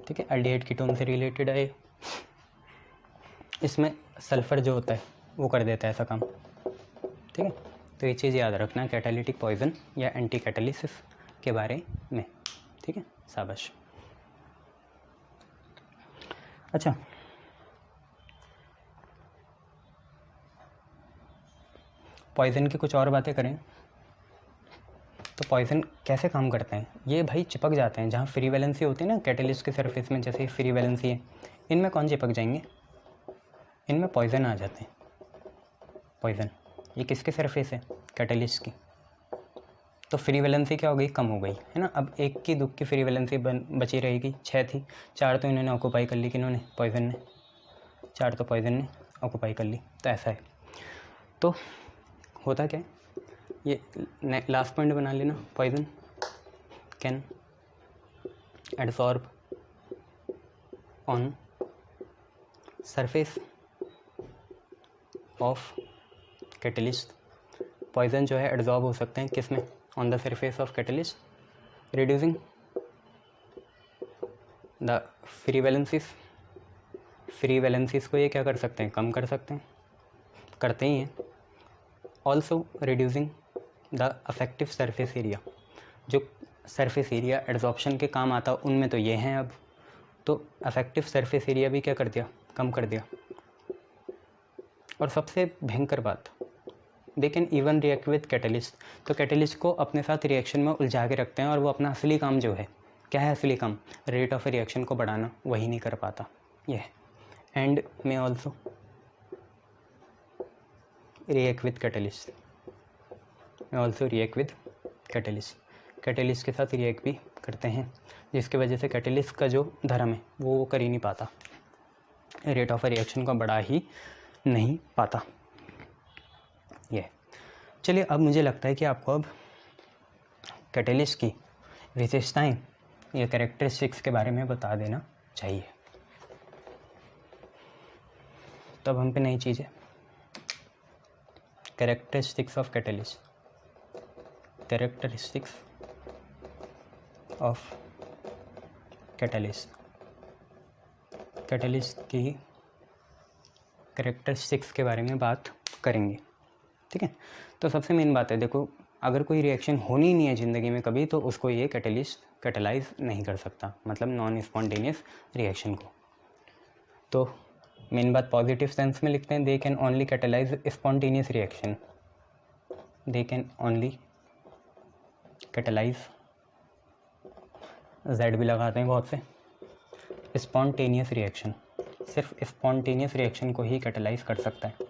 ठीक है। एल्डिहाइड कीटोन से रिलेटेड है। इसमें सल्फ़र जो होता है वो कर देता है ऐसा काम, ठीक है। तो ये चीज़ याद रखना कैटालिटिक पॉइज़न या एंटी कैटालिसिस के बारे में, ठीक है। शाबाश। अच्छा, पॉइज़न की कुछ और बातें करें तो पॉइज़न कैसे काम करते हैं। ये भाई चिपक जाते हैं, जहाँ फ्री वैलेंसी होती है ना कैटेलिस्ट के सरफेस में, जैसे फ्री वैलेंसी है, इनमें कौन चिपक जाएंगे, इनमें पॉइज़न आ जाते हैं। पॉइज़न ये किसके सरफेस है, कैटेलिस्ट की। तो फ्री वैलेंसी क्या हो गई, कम हो गई, है ना। अब एक की दुख की फ्री वैलेंसी बची रहेगी, 6 थी, 4 तो इन्होंने ऑक्यूपाई कर ली, किन्होंने, पॉइज़न ने। 4 तो पॉइज़न ने ऑक्यूपाई कर ली, तो ऐसा है। तो होता क्या है, ये लास्ट पॉइंट बना लेना, poison can adsorb on surface of catalyst. Poison जो है एडसॉर्ब हो सकते हैं किस में, on the surface of catalyst, reducing the free valencies को ये क्या कर सकते हैं, कम कर सकते हैं, करते ही हैं। Also reducing the affective surface area, जो सरफेस एरिया एड्जॉर्प्शन के काम आता उनमें तो ये हैं अब, तो अफेक्टिव सरफेस एरिया भी क्या कर दिया, कम कर दिया। और सबसे भयंकर बात, they can even react with catalyst. तो कैटलिस्ट को अपने साथ रिएक्शन में उलझा के रखते हैं, और वो अपना असली काम जो है, क्या है असली काम, रेट ऑफ रिएक्शन को बढ़ाना, वही नहीं कर पाता ये है। एंड में also react with catalyst, catalyst के साथ रिएक्ट भी करते हैं, जिसकी वजह से कैटलिस्ट का जो धर्म है वो कर ही नहीं पाता, रेट ऑफ रिएक्शन को बढ़ा ही नहीं पाता। ये चलिए अब मुझे लगता है कि आपको अब कैटेलिस्ट की विशेषताएं या कैरेक्टरिस्टिक्स के बारे में बता देना चाहिए। तब हम पे नई चीज़ है, characteristics of catalyst. Characteristics of catalyst, catalyst की कैरेक्टरिस्टिक्स के बारे में बात करेंगे। ठीक है, तो सबसे मेन बात है, देखो अगर कोई रिएक्शन होनी नहीं है ज़िंदगी में कभी, तो उसको ये कैटेलिस्ट कैटेलाइज नहीं कर सकता, मतलब नॉन स्पॉन्टेनियस रिएक्शन को। तो मेन बात पॉजिटिव सेंस में लिखते हैं, they can only catalyse spontaneous reaction, they can only catalyse, Z भी लगाते हैं बहुत से, स्पॉन्टेनियस रिएक्शन, सिर्फ स्पॉन्टेनियस रिएक्शन को ही कैटेलाइज कर सकता है।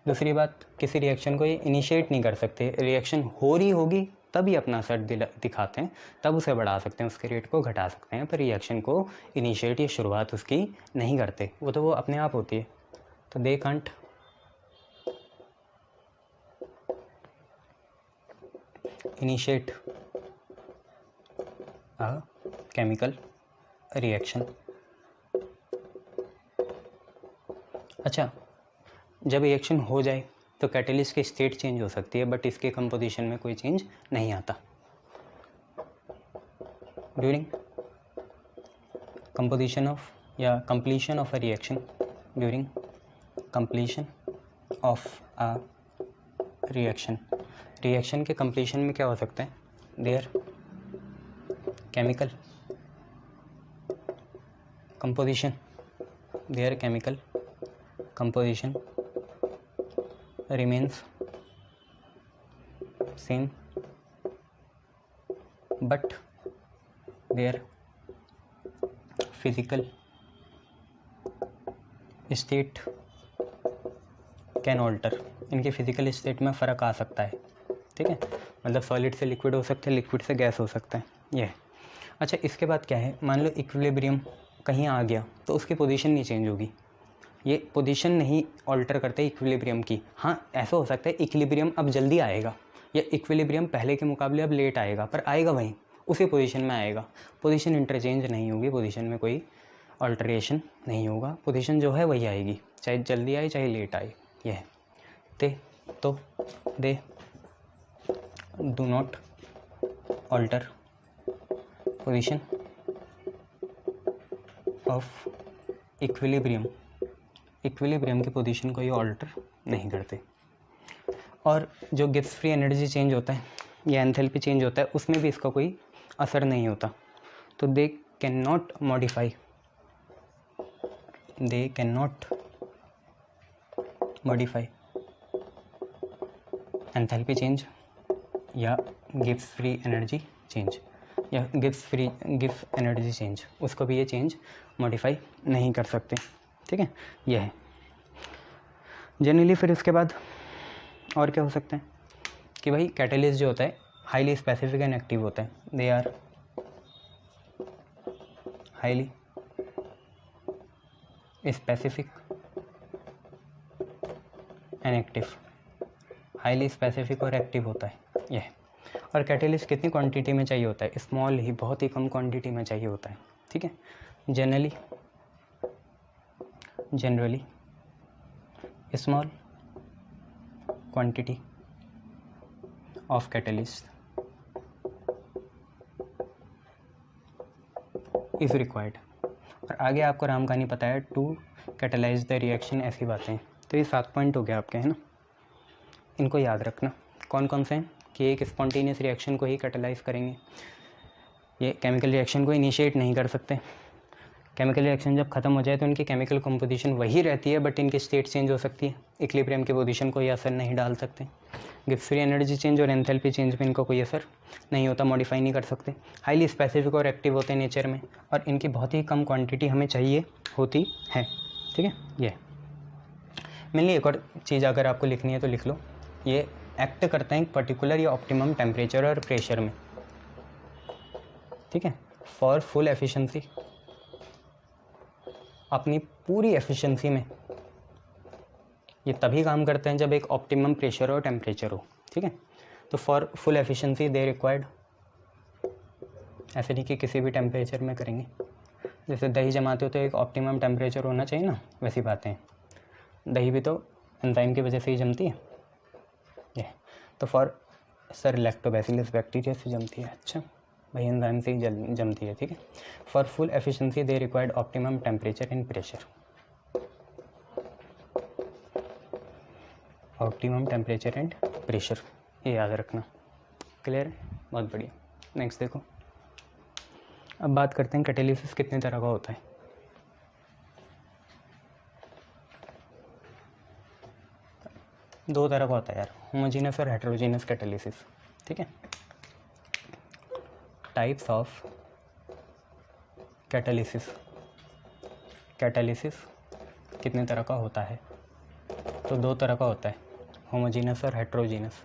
दूसरी बात, किसी रिएक्शन को ये इनिशिएट नहीं कर सकते, रिएक्शन हो रही होगी तभी अपना असर दिखाते हैं, तब उसे बढ़ा सकते हैं, उसके रेट को घटा सकते हैं, पर रिएक्शन को इनिशिएट या शुरुआत उसकी नहीं करते, वो तो वो अपने आप होती है। तो they can't initiate a chemical reaction. अच्छा, जब रिएक्शन हो जाए तो कैटेलिस्ट की स्टेट चेंज हो सकती है, बट इसके कंपोजिशन में कोई चेंज नहीं आता। ड्यूरिंग कंपोजिशन ऑफ या completion of a reaction, during completion of a reaction, reaction के कंप्लीशन में क्या हो सकता है, there chemical composition, there chemical composition remains same, but their physical state can alter, इनके फिजिकल स्टेट में फ़र्क आ सकता है। ठीक है, मतलब सॉलिड से लिक्विड हो सकता है, लिक्विड से गैस हो सकता है, ये है। अच्छा, इसके बाद क्या है, मान लो इक्विलिब्रियम कहीं आ गया तो उसकी पोजीशन नहीं चेंज होगी, ये पोजीशन नहीं ऑल्टर करते इक्विलिब्रियम की। हाँ, ऐसा हो सकता है इक्विलिब्रियम अब जल्दी आएगा या इक्विलिब्रियम पहले के मुकाबले अब लेट आएगा, पर आएगा वहीं उसी पोजीशन में आएगा, पोजीशन इंटरचेंज नहीं होगी, पोजीशन में कोई ऑल्टरेशन नहीं होगा, पोजीशन जो है वही आएगी, चाहे जल्दी आए चाहे लेट आए। ये है तो they do not alter position of equilibrium, equilibrium की पोजीशन को ये ऑल्टर नहीं करते। और जो गिब्स फ्री एनर्जी चेंज होता है या एंथैल्पी चेंज होता है, उसमें भी इसका कोई असर नहीं होता। तो they can not modify, they can not modify enthalpy change या गिब्स फ्री एनर्जी चेंज या गिब्स एनर्जी चेंज, उसको भी ये चेंज मॉडिफाई नहीं कर सकते। ठीक है, यह है जनरली। फिर उसके बाद और क्या हो सकता है कि भाई कैटेलिस्ट जो होता है हाईली स्पेसिफिक एंड एक्टिव होता है, they are highly specific and active, highly specific और एक्टिव होता है यह। और कैटेलिस्ट कितनी क्वांटिटी में चाहिए होता है, स्मॉल ही, बहुत ही कम क्वांटिटी में चाहिए होता है। ठीक है, generally small quantity of catalyst is required। और आगे आपको राम कहानी पता है, टू कैटेलाइज द रिएक्शन, ऐसी बातें। तो ये 7 पॉइंट हो गया आपके, है ना, इनको याद रखना। कौन कौन से हैं कि एक स्पॉन्टेनियस रिएक्शन को ही कैटेलाइज करेंगे, ये केमिकल रिएक्शन को इनिशिएट नहीं कर सकते, केमिकल रिएक्शन जब खत्म हो जाए तो इनकी केमिकल कंपोजिशन वही रहती है, बट इनकी स्टेट चेंज हो सकती है, इक्विलिब्रियम की पोजीशन को ये असर नहीं डाल सकते, गिब्स फ्री एनर्जी चेंज और एंथैल्पी चेंज में इनको कोई असर नहीं होता, मॉडिफाई नहीं कर सकते, हाईली स्पेसिफिक और एक्टिव होते हैं नेचर में, और इनकी बहुत ही कम क्वांटिटी हमें चाहिए होती है। ठीक है, ये मेनली। एक और चीज़ अगर आपको लिखनी है तो लिख लो, ये एक्ट करते हैं एक पर्टिकुलर या ऑप्टिमम टेम्परेचर और प्रेशर में। ठीक है, फॉर फुल एफिशिएंसी, अपनी पूरी एफिशिएंसी में ये तभी काम करते हैं जब एक ऑप्टिमम प्रेशर और टेम्परेचर हो। ठीक है। तो for full efficiency they required, ऐसे नहीं कि किसी भी टेम्परेचर में करेंगे, जैसे दही जमाते हो तो एक ऑप्टिमम टेम्परेचर होना चाहिए ना, वैसी बातें हैं। दही भी तो एंजाइम की वजह से ही जमती है ये। तो फॉर सर लैक्टोबैसिलस बैक्टीरिया से जमती है, अच्छा भाई एंजाइम से ही जमती है, ठीक है। For full efficiency they required optimum temperature and pressure, optimum temperature and pressure, ये याद रखना। क्लियर है, बहुत बढ़िया। नेक्स्ट देखो, अब बात करते हैं कैटालिसिस कितने तरह का होता है। दो तरह का होता है यार, होमोजीनस और हेटेरोजीनस कैटालिसिस, ठीक है। टाइप्स ऑफ कैटालिसिस, कैटालिसिस कितने तरह का होता है, तो दो तरह का होता है, होमोजीनस और हेटेरोजीनस।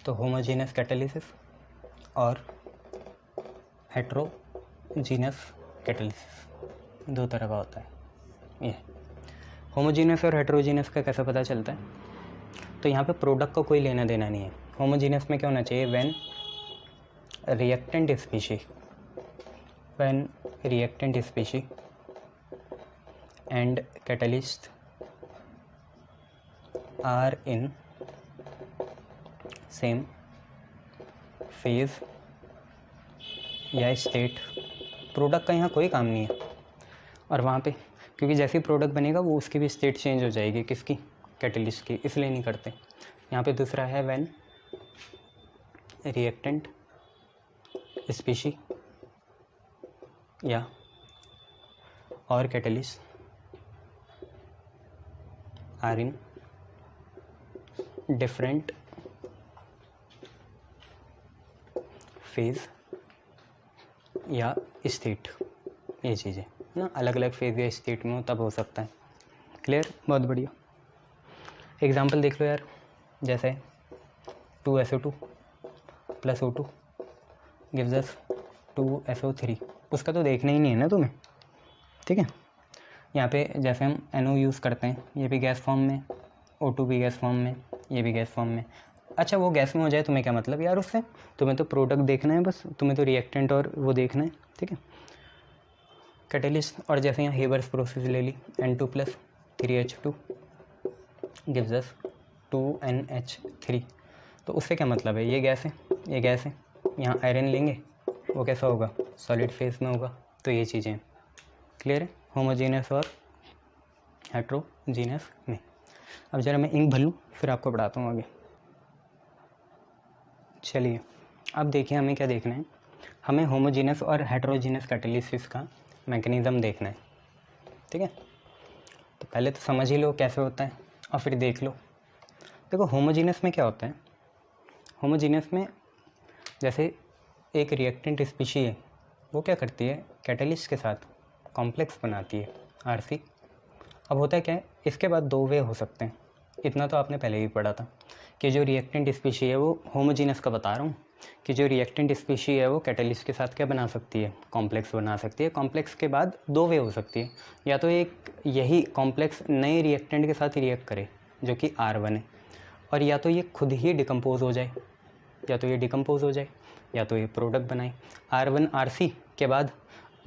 तो होमोजीनस कैटालिसिस और हेटेरोजीनस कैटालिसिस दो तरह का होता है। ये होमोजीनस और हेटेरोजीनस का कैसे पता चलता है, तो यहाँ पे प्रोडक्ट का कोई लेना देना नहीं है। होमोजीनस में क्या होना चाहिए, when reactant species and catalyst are in same phase या स्टेट। प्रोडक्ट का यहाँ कोई काम नहीं है, और वहाँ पे क्योंकि जैसे ही प्रोडक्ट बनेगा वो उसकी भी स्टेट चेंज हो जाएगी, किसकी, कैटलिस्ट की, इसलिए नहीं करते। यहाँ पे दूसरा है व्हेन रिएक्टेंट स्पीशी या और catalyst are in different phase या स्टेट, ये चीज़ें ना अलग अलग फेज या स्टेट में हो तब हो सकता है। क्लियर, बहुत बढ़िया। एग्जांपल देख लो यार, जैसे 2SO2 + O2 gives us 2SO3, उसका तो देखना ही नहीं है ना तुम्हें, ठीक है। यहाँ पे जैसे हम NO यूज़ करते हैं, ये भी गैस फॉर्म में, O2 भी गैस फॉर्म में, ये भी गैस फॉर्म में। अच्छा वो गैस में हो जाए तुम्हें क्या मतलब यार उससे, तुम्हें तो प्रोडक्ट देखना है बस, तुम्हें तो रिएक्टेंट और वो देखना है, ठीक है। कैटलिस्ट, और जैसे यहाँ हेबर्स प्रोसेस ले ली, N2 + 3H2 gives us 2NH3, तो उससे क्या मतलब है, ये गैस है, ये गैस है। यहाँ आयरन लेंगे, वो कैसा होगा, सॉलिड फेज में होगा। तो ये चीज़ें क्लियर है होमोजीनस और हेटेरोजीनस में। अब जरा मैं इंक भर लूँ फिर आपको पढ़ाता हूँ आगे। चलिए अब देखिए हमें क्या देखना है, हमें होमोजीनस और हेटेरोजीनस कैटालिसिस का मैकेनिज़्म देखना है, ठीक है। तो पहले तो समझ ही लो कैसे होता है और फिर देख लो। देखो होमोजीनस में क्या होता है, होमोजीनस में जैसे एक रिएक्टेंट स्पीशी है, वो क्या करती है, कैटालिस्ट के साथ कॉम्प्लेक्स बनाती है RC। अब होता है क्या है, इसके बाद दो वे हो सकते हैं, इतना तो आपने पहले ही पढ़ा था कि जो रिएक्टेंट स्पीशी है वो होमोजीनस का बता रहा हूँ कि जो रिएक्टेंट स्पीशी है वो कैटालिस्ट के साथ क्या बना सकती है, कॉम्प्लेक्स बना सकती है। कॉम्प्लेक्स के बाद दो वे हो सकती है, या तो एक यही कॉम्प्लेक्स नए रिएक्टेंट के साथ रिएक्ट करे जो कि R1 है, और या तो ये खुद ही डिकम्पोज हो जाए, या तो ये डिकम्पोज हो जाए, या तो ये प्रोडक्ट बनाए। R1RC के बाद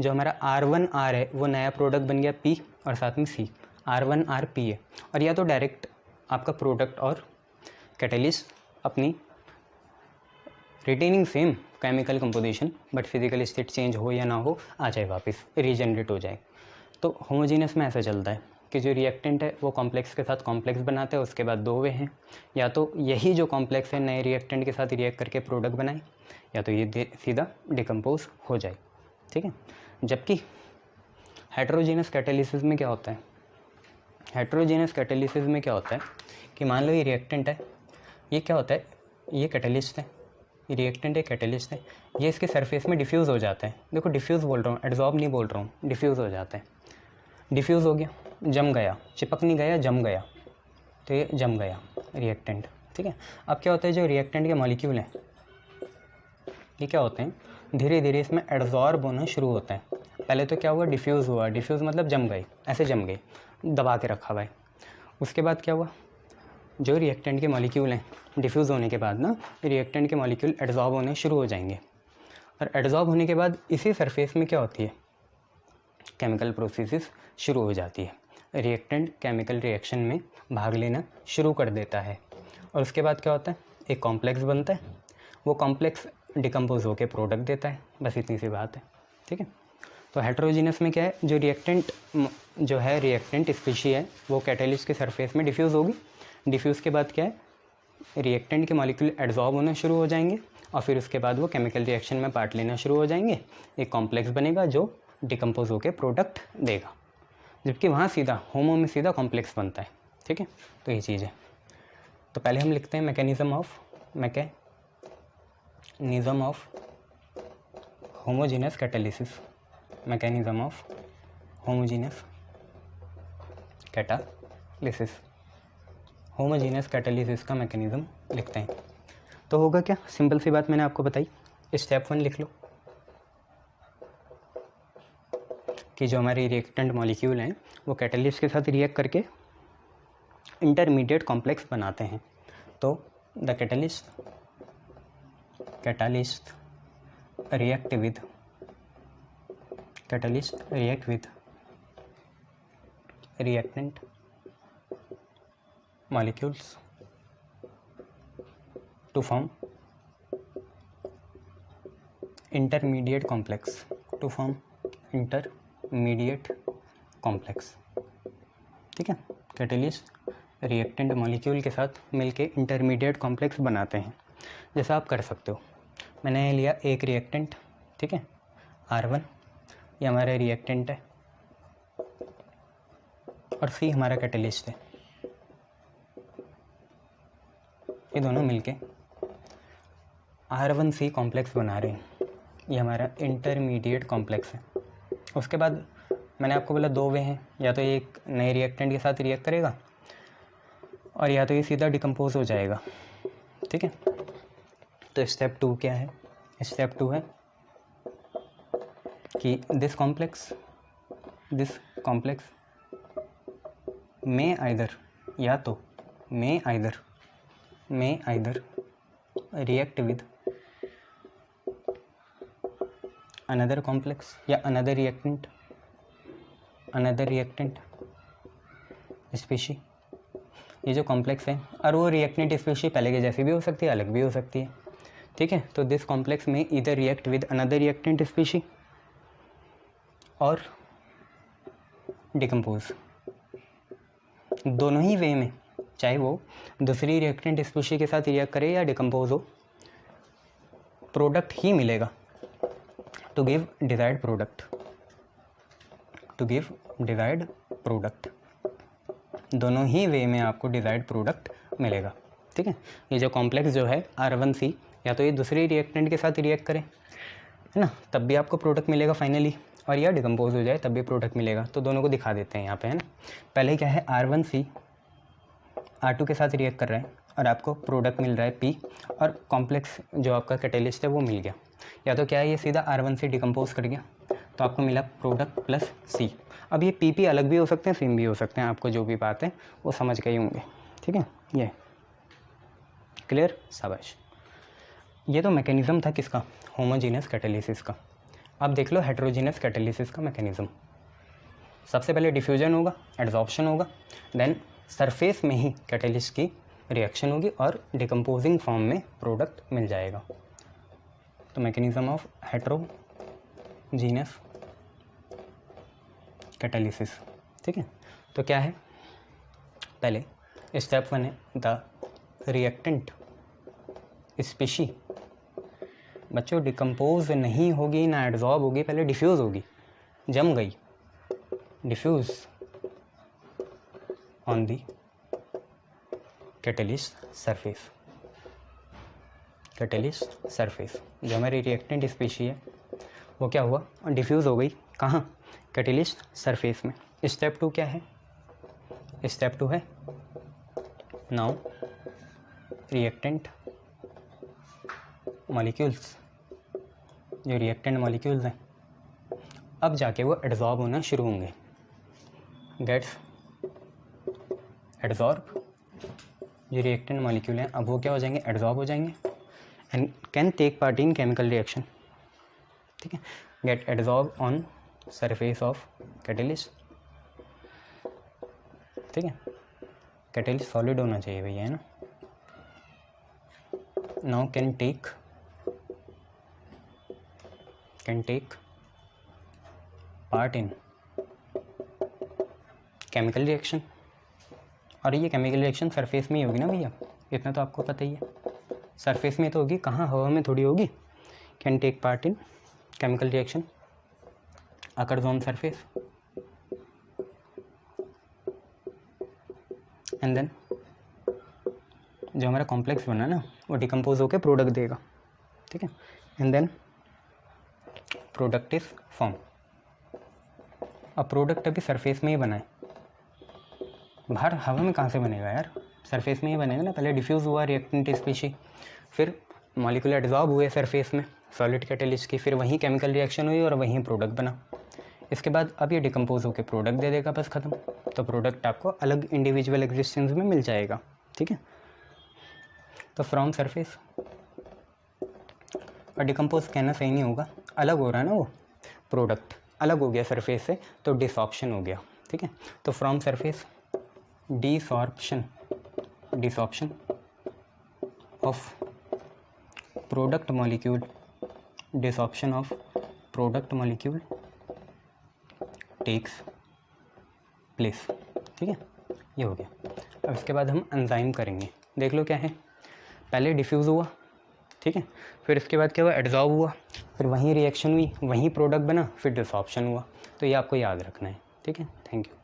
जो हमारा R1R है वो नया प्रोडक्ट बन गया P और साथ में C, R1RP है। और या तो डायरेक्ट आपका प्रोडक्ट और कैटलिस्ट अपनी retaining same chemical composition but physical state change हो या ना हो आ जाए, वापस रीजनरेट हो जाए। तो होमोजीनस में ऐसा चलता है कि जो रिएक्टेंट है वो कॉम्प्लेक्स के साथ कॉम्प्लेक्स बनाते हैं, उसके बाद दो वे हैं, या तो यही जो कॉम्प्लेक्स है नए रिएक्टेंट के साथ रिएक्ट करके प्रोडक्ट बनाए, या तो ये सीधा डिकम्पोज हो जाए, ठीक है। जबकि हेटेरोजीनस कैटालिसिस में क्या होता है, हेटेरोजीनस कैटालिसिस में क्या होता है कि मान लो ये रिएक्टेंट है, ये क्या होता है, ये कैटालिस्ट है, ये रिएक्टेंट है, कैटालिस्ट है, ये इसके सरफेस में डिफ्यूज़ हो जाता है। देखो डिफ्यूज़ बोल रहा हूँ, एड्जॉर्ब नहीं बोल रहा हूँ, डिफ्यूज़ हो जाता है। डिफ्यूज़ हो गया, जम गया, चिपक नहीं गया, जम गया, तो ये जम गया रिएक्टेंट, ठीक है। अब क्या होता है, जो रिएक्टेंट के मॉलिक्यूल हैं ये क्या होते हैं, धीरे धीरे इसमें एड्जॉर्ब होना शुरू होता है। पहले तो क्या हुआ, डिफ्यूज़ हुआ, डिफ्यूज़ मतलब जम गए, ऐसे जम गए, दबा के रखा हुआ है। उसके बाद क्या हुआ, जो रिएक्टेंट के मॉलिक्यूल हैं डिफ्यूज़ होने के बाद ना रिएक्टेंट के मॉलिक्यूल एडजॉर्ब होने शुरू हो जाएंगे, और एडजॉर्ब होने के बाद इसी सरफेस में क्या होती है, केमिकल प्रोसेसेस शुरू हो जाती है। रिएक्टेंट केमिकल रिएक्शन में भाग लेना शुरू कर देता है, और उसके बाद क्या होता है, एक कॉम्प्लेक्स बनता है, वो कॉम्प्लेक्स डिकम्पोज होकर प्रोडक्ट देता है। बस इतनी सी बात है, ठीक है। तो हेट्रोजीनस में क्या है, जो रिएक्टेंट स्पीशी है वो कैटेलिस्ट के सरफेस में डिफ्यूज़ होगी। डिफ्यूज़ के बाद क्या है, रिएक्टेंट के मॉलिक्यूल एडजॉर्ब होना शुरू हो जाएंगे, और फिर उसके बाद वो केमिकल रिएक्शन में पार्ट लेना शुरू हो जाएंगे। एक कॉम्प्लेक्स बनेगा जो डिकम्पोज होकर प्रोडक्ट देगा, जबकि वहाँ सीधा होमो में सीधा कॉम्प्लेक्स बनता है, ठीक है। तो ये चीज़ है। तो पहले हम लिखते हैं mechanism of homogeneous catalysis. Mechanism of homogeneous catalysis, homogeneous catalysis का मैकेनिज़्म लिखते हैं। तो होगा क्या, सिंपल सी बात मैंने आपको बताई। स्टेप 1 लिख लो कि जो हमारे रिएक्टेंट मॉलिक्यूल हैं वो कैटालिस्ट के साथ रिएक्ट करके इंटरमीडिएट कॉम्प्लेक्स बनाते हैं। तो the catalyst react with reactant molecules to form intermediate complex, ठीक है। कैटेलिस्ट रिएक्टेंट मॉलिक्यूल के साथ मिलके इंटरमीडिएट कॉम्प्लेक्स बनाते हैं। जैसा आप कर सकते हो, मैंने लिया एक रिएक्टेंट, ठीक है, R1, ये हमारा रिएक्टेंट है, और C हमारा कैटेलिस्ट है। ये दोनों मिलके R1C कॉम्प्लेक्स बना रहे हैं, ये हमारा इंटरमीडिएट कॉम्प्लेक्स है। उसके बाद मैंने आपको बोला 2 वे हैं, या तो ये एक नए रिएक्टेंट के साथ रिएक्ट करेगा, और या तो ये सीधा डिकम्पोज हो जाएगा, ठीक है। तो स्टेप 2 क्या है, स्टेप 2 है कि दिस कॉम्प्लेक्स में either react with another complex या अनदर रिएक्टेंट स्पीशी। ये जो कॉम्प्लेक्स है, और वो रिएक्टेंट स्पीशी पहले के जैसी भी हो सकती है, अलग भी हो सकती है, ठीक है। तो दिस कॉम्प्लेक्स में इधर react with another reactant species और डिकम्पोज, दोनों ही वे में, चाहे वो दूसरी रिएक्टेंट स्पीशी के साथ रिएक्ट करे या डिकम्पोज हो, प्रोडक्ट ही मिलेगा टू गिव डिजायर्ड प्रोडक्ट। दोनों ही वे में आपको डिजायर्ड प्रोडक्ट मिलेगा, ठीक है। ये जो कॉम्प्लेक्स जो है R1C, या तो ये दूसरी रिएक्टेंट के साथ रिएक्ट करे, है ना, तब भी आपको प्रोडक्ट मिलेगा फाइनली, और या डिकम्पोज हो जाए तब भी प्रोडक्ट मिलेगा। तो दोनों को दिखा देते हैं यहाँ पे, है ना। पहले क्या है, R1C R2 के साथ रिएक्ट कर रहा है और आपको प्रोडक्ट मिल रहा है P, और कॉम्प्लेक्स जो आपका कैटेलिस्ट है वो मिल गया। या तो क्या है, ये सीधा R1C डिकम्पोज कर गया, तो आपको मिला प्रोडक्ट प्लस C। अब ये PP अलग भी हो सकते हैं, सेम भी हो सकते हैं, आपको जो भी बात है वो समझ गए होंगे, ठीक है। ये क्लियर, शाबाश। ये तो मैकेनिज़्म था किसका, होमोजीनस कैटालिसिस का। अब देख लो हेट्रोजीनस कैटालिसिस का मैकेनिज़्म। सबसे पहले डिफ्यूजन होगा, एड्जॉर्प्शन होगा, देन सरफेस में ही कैटालिस्ट की रिएक्शन होगी और डिकम्पोजिंग फॉर्म में प्रोडक्ट मिल जाएगा। तो मैकेनिज़्म ऑफ हेट्रोजीनस कैटालिसिस, ठीक है। तो क्या है, पहले स्टेप 1 है द रिएक्टेंट स्पीशी। बच्चों डिकम्पोज नहीं होगी ना एड्जॉर्ब होगी, पहले डिफ्यूज़ होगी, जम गई, diffuse on the catalyst surface. जो हमारी रिएक्टेंट स्पीशी है वो क्या हुआ, डिफ्यूज़ हो गई, कहाँ, कैटेलिस्ट सरफेस में। स्टेप 2 क्या है, स्टेप 2 है नाउ रिएक्टेंट मॉलिक्यूल्स, जो रिएक्टेंट मॉलिक्यूल्स हैं अब जाके वो एड्जॉर्ब होना शुरू होंगे, गेट्स एड्जॉर्ब जो रिएक्टेंट मॉलिक्यूल हैं अब वो क्या हो जाएंगे, एड्जॉर्ब हो जाएंगे and can take part in chemical reaction, ठीक है, get adsorb on surface of catalyst, ठीक है, कैटलिस्ट सॉलिड होना चाहिए भैया, है ना। Now can take part in chemical reaction, और ये केमिकल रिएक्शन सरफेस में ही होगी ना भैया, इतना तो आपको पता ही है, सरफेस में तो होगी, कहाँ, हवा में थोड़ी होगी। Can take part in chemical reaction occurs on surface and then जो हमारा कॉम्प्लेक्स बना ना वो डिकम्पोज होकर प्रोडक्ट देगा, ठीक है, and then product is form. अब प्रोडक्ट अभी सरफेस में ही बना है, बाहर हवा में कहाँ से बनेगा यार, सरफेस में ही बनेगा ना। पहले डिफ्यूज़ हुआ रिएक्टेंट स्पीशी, फिर मॉलिक्यूल एड्जॉर्ब हुए सरफेस में सॉलिड कैटलिस्ट की, फिर वहीं केमिकल रिएक्शन हुई और वहीं प्रोडक्ट बना। इसके बाद अब ये डिकम्पोज होकर प्रोडक्ट दे देगा, बस ख़त्म। तो प्रोडक्ट आपको अलग इंडिविजुअल एग्जिस्टेंस में मिल जाएगा, ठीक है। तो फ्रॉम सरफेस, और डिकम्पोज कहना सही नहीं होगा, अलग हो रहा है ना वो, प्रोडक्ट अलग हो गया सरफेस से तो डिसॉर्प्शन हो गया, ठीक है। तो from surface desorption of product molecule, desorption of product molecule takes place, ठीक है, ये हो गया। अब इसके बाद हम एंजाइम करेंगे, देख लो क्या है, पहले डिफ्यूज़ हुआ, ठीक है, फिर इसके बाद क्या हुआ, एड्जॉर्ब हुआ, फिर वहीं रिएक्शन हुई, वहीं प्रोडक्ट बना, फिर डिसॉर्प्शन हुआ। तो ये आपको याद रखना है, ठीक है। Thank you.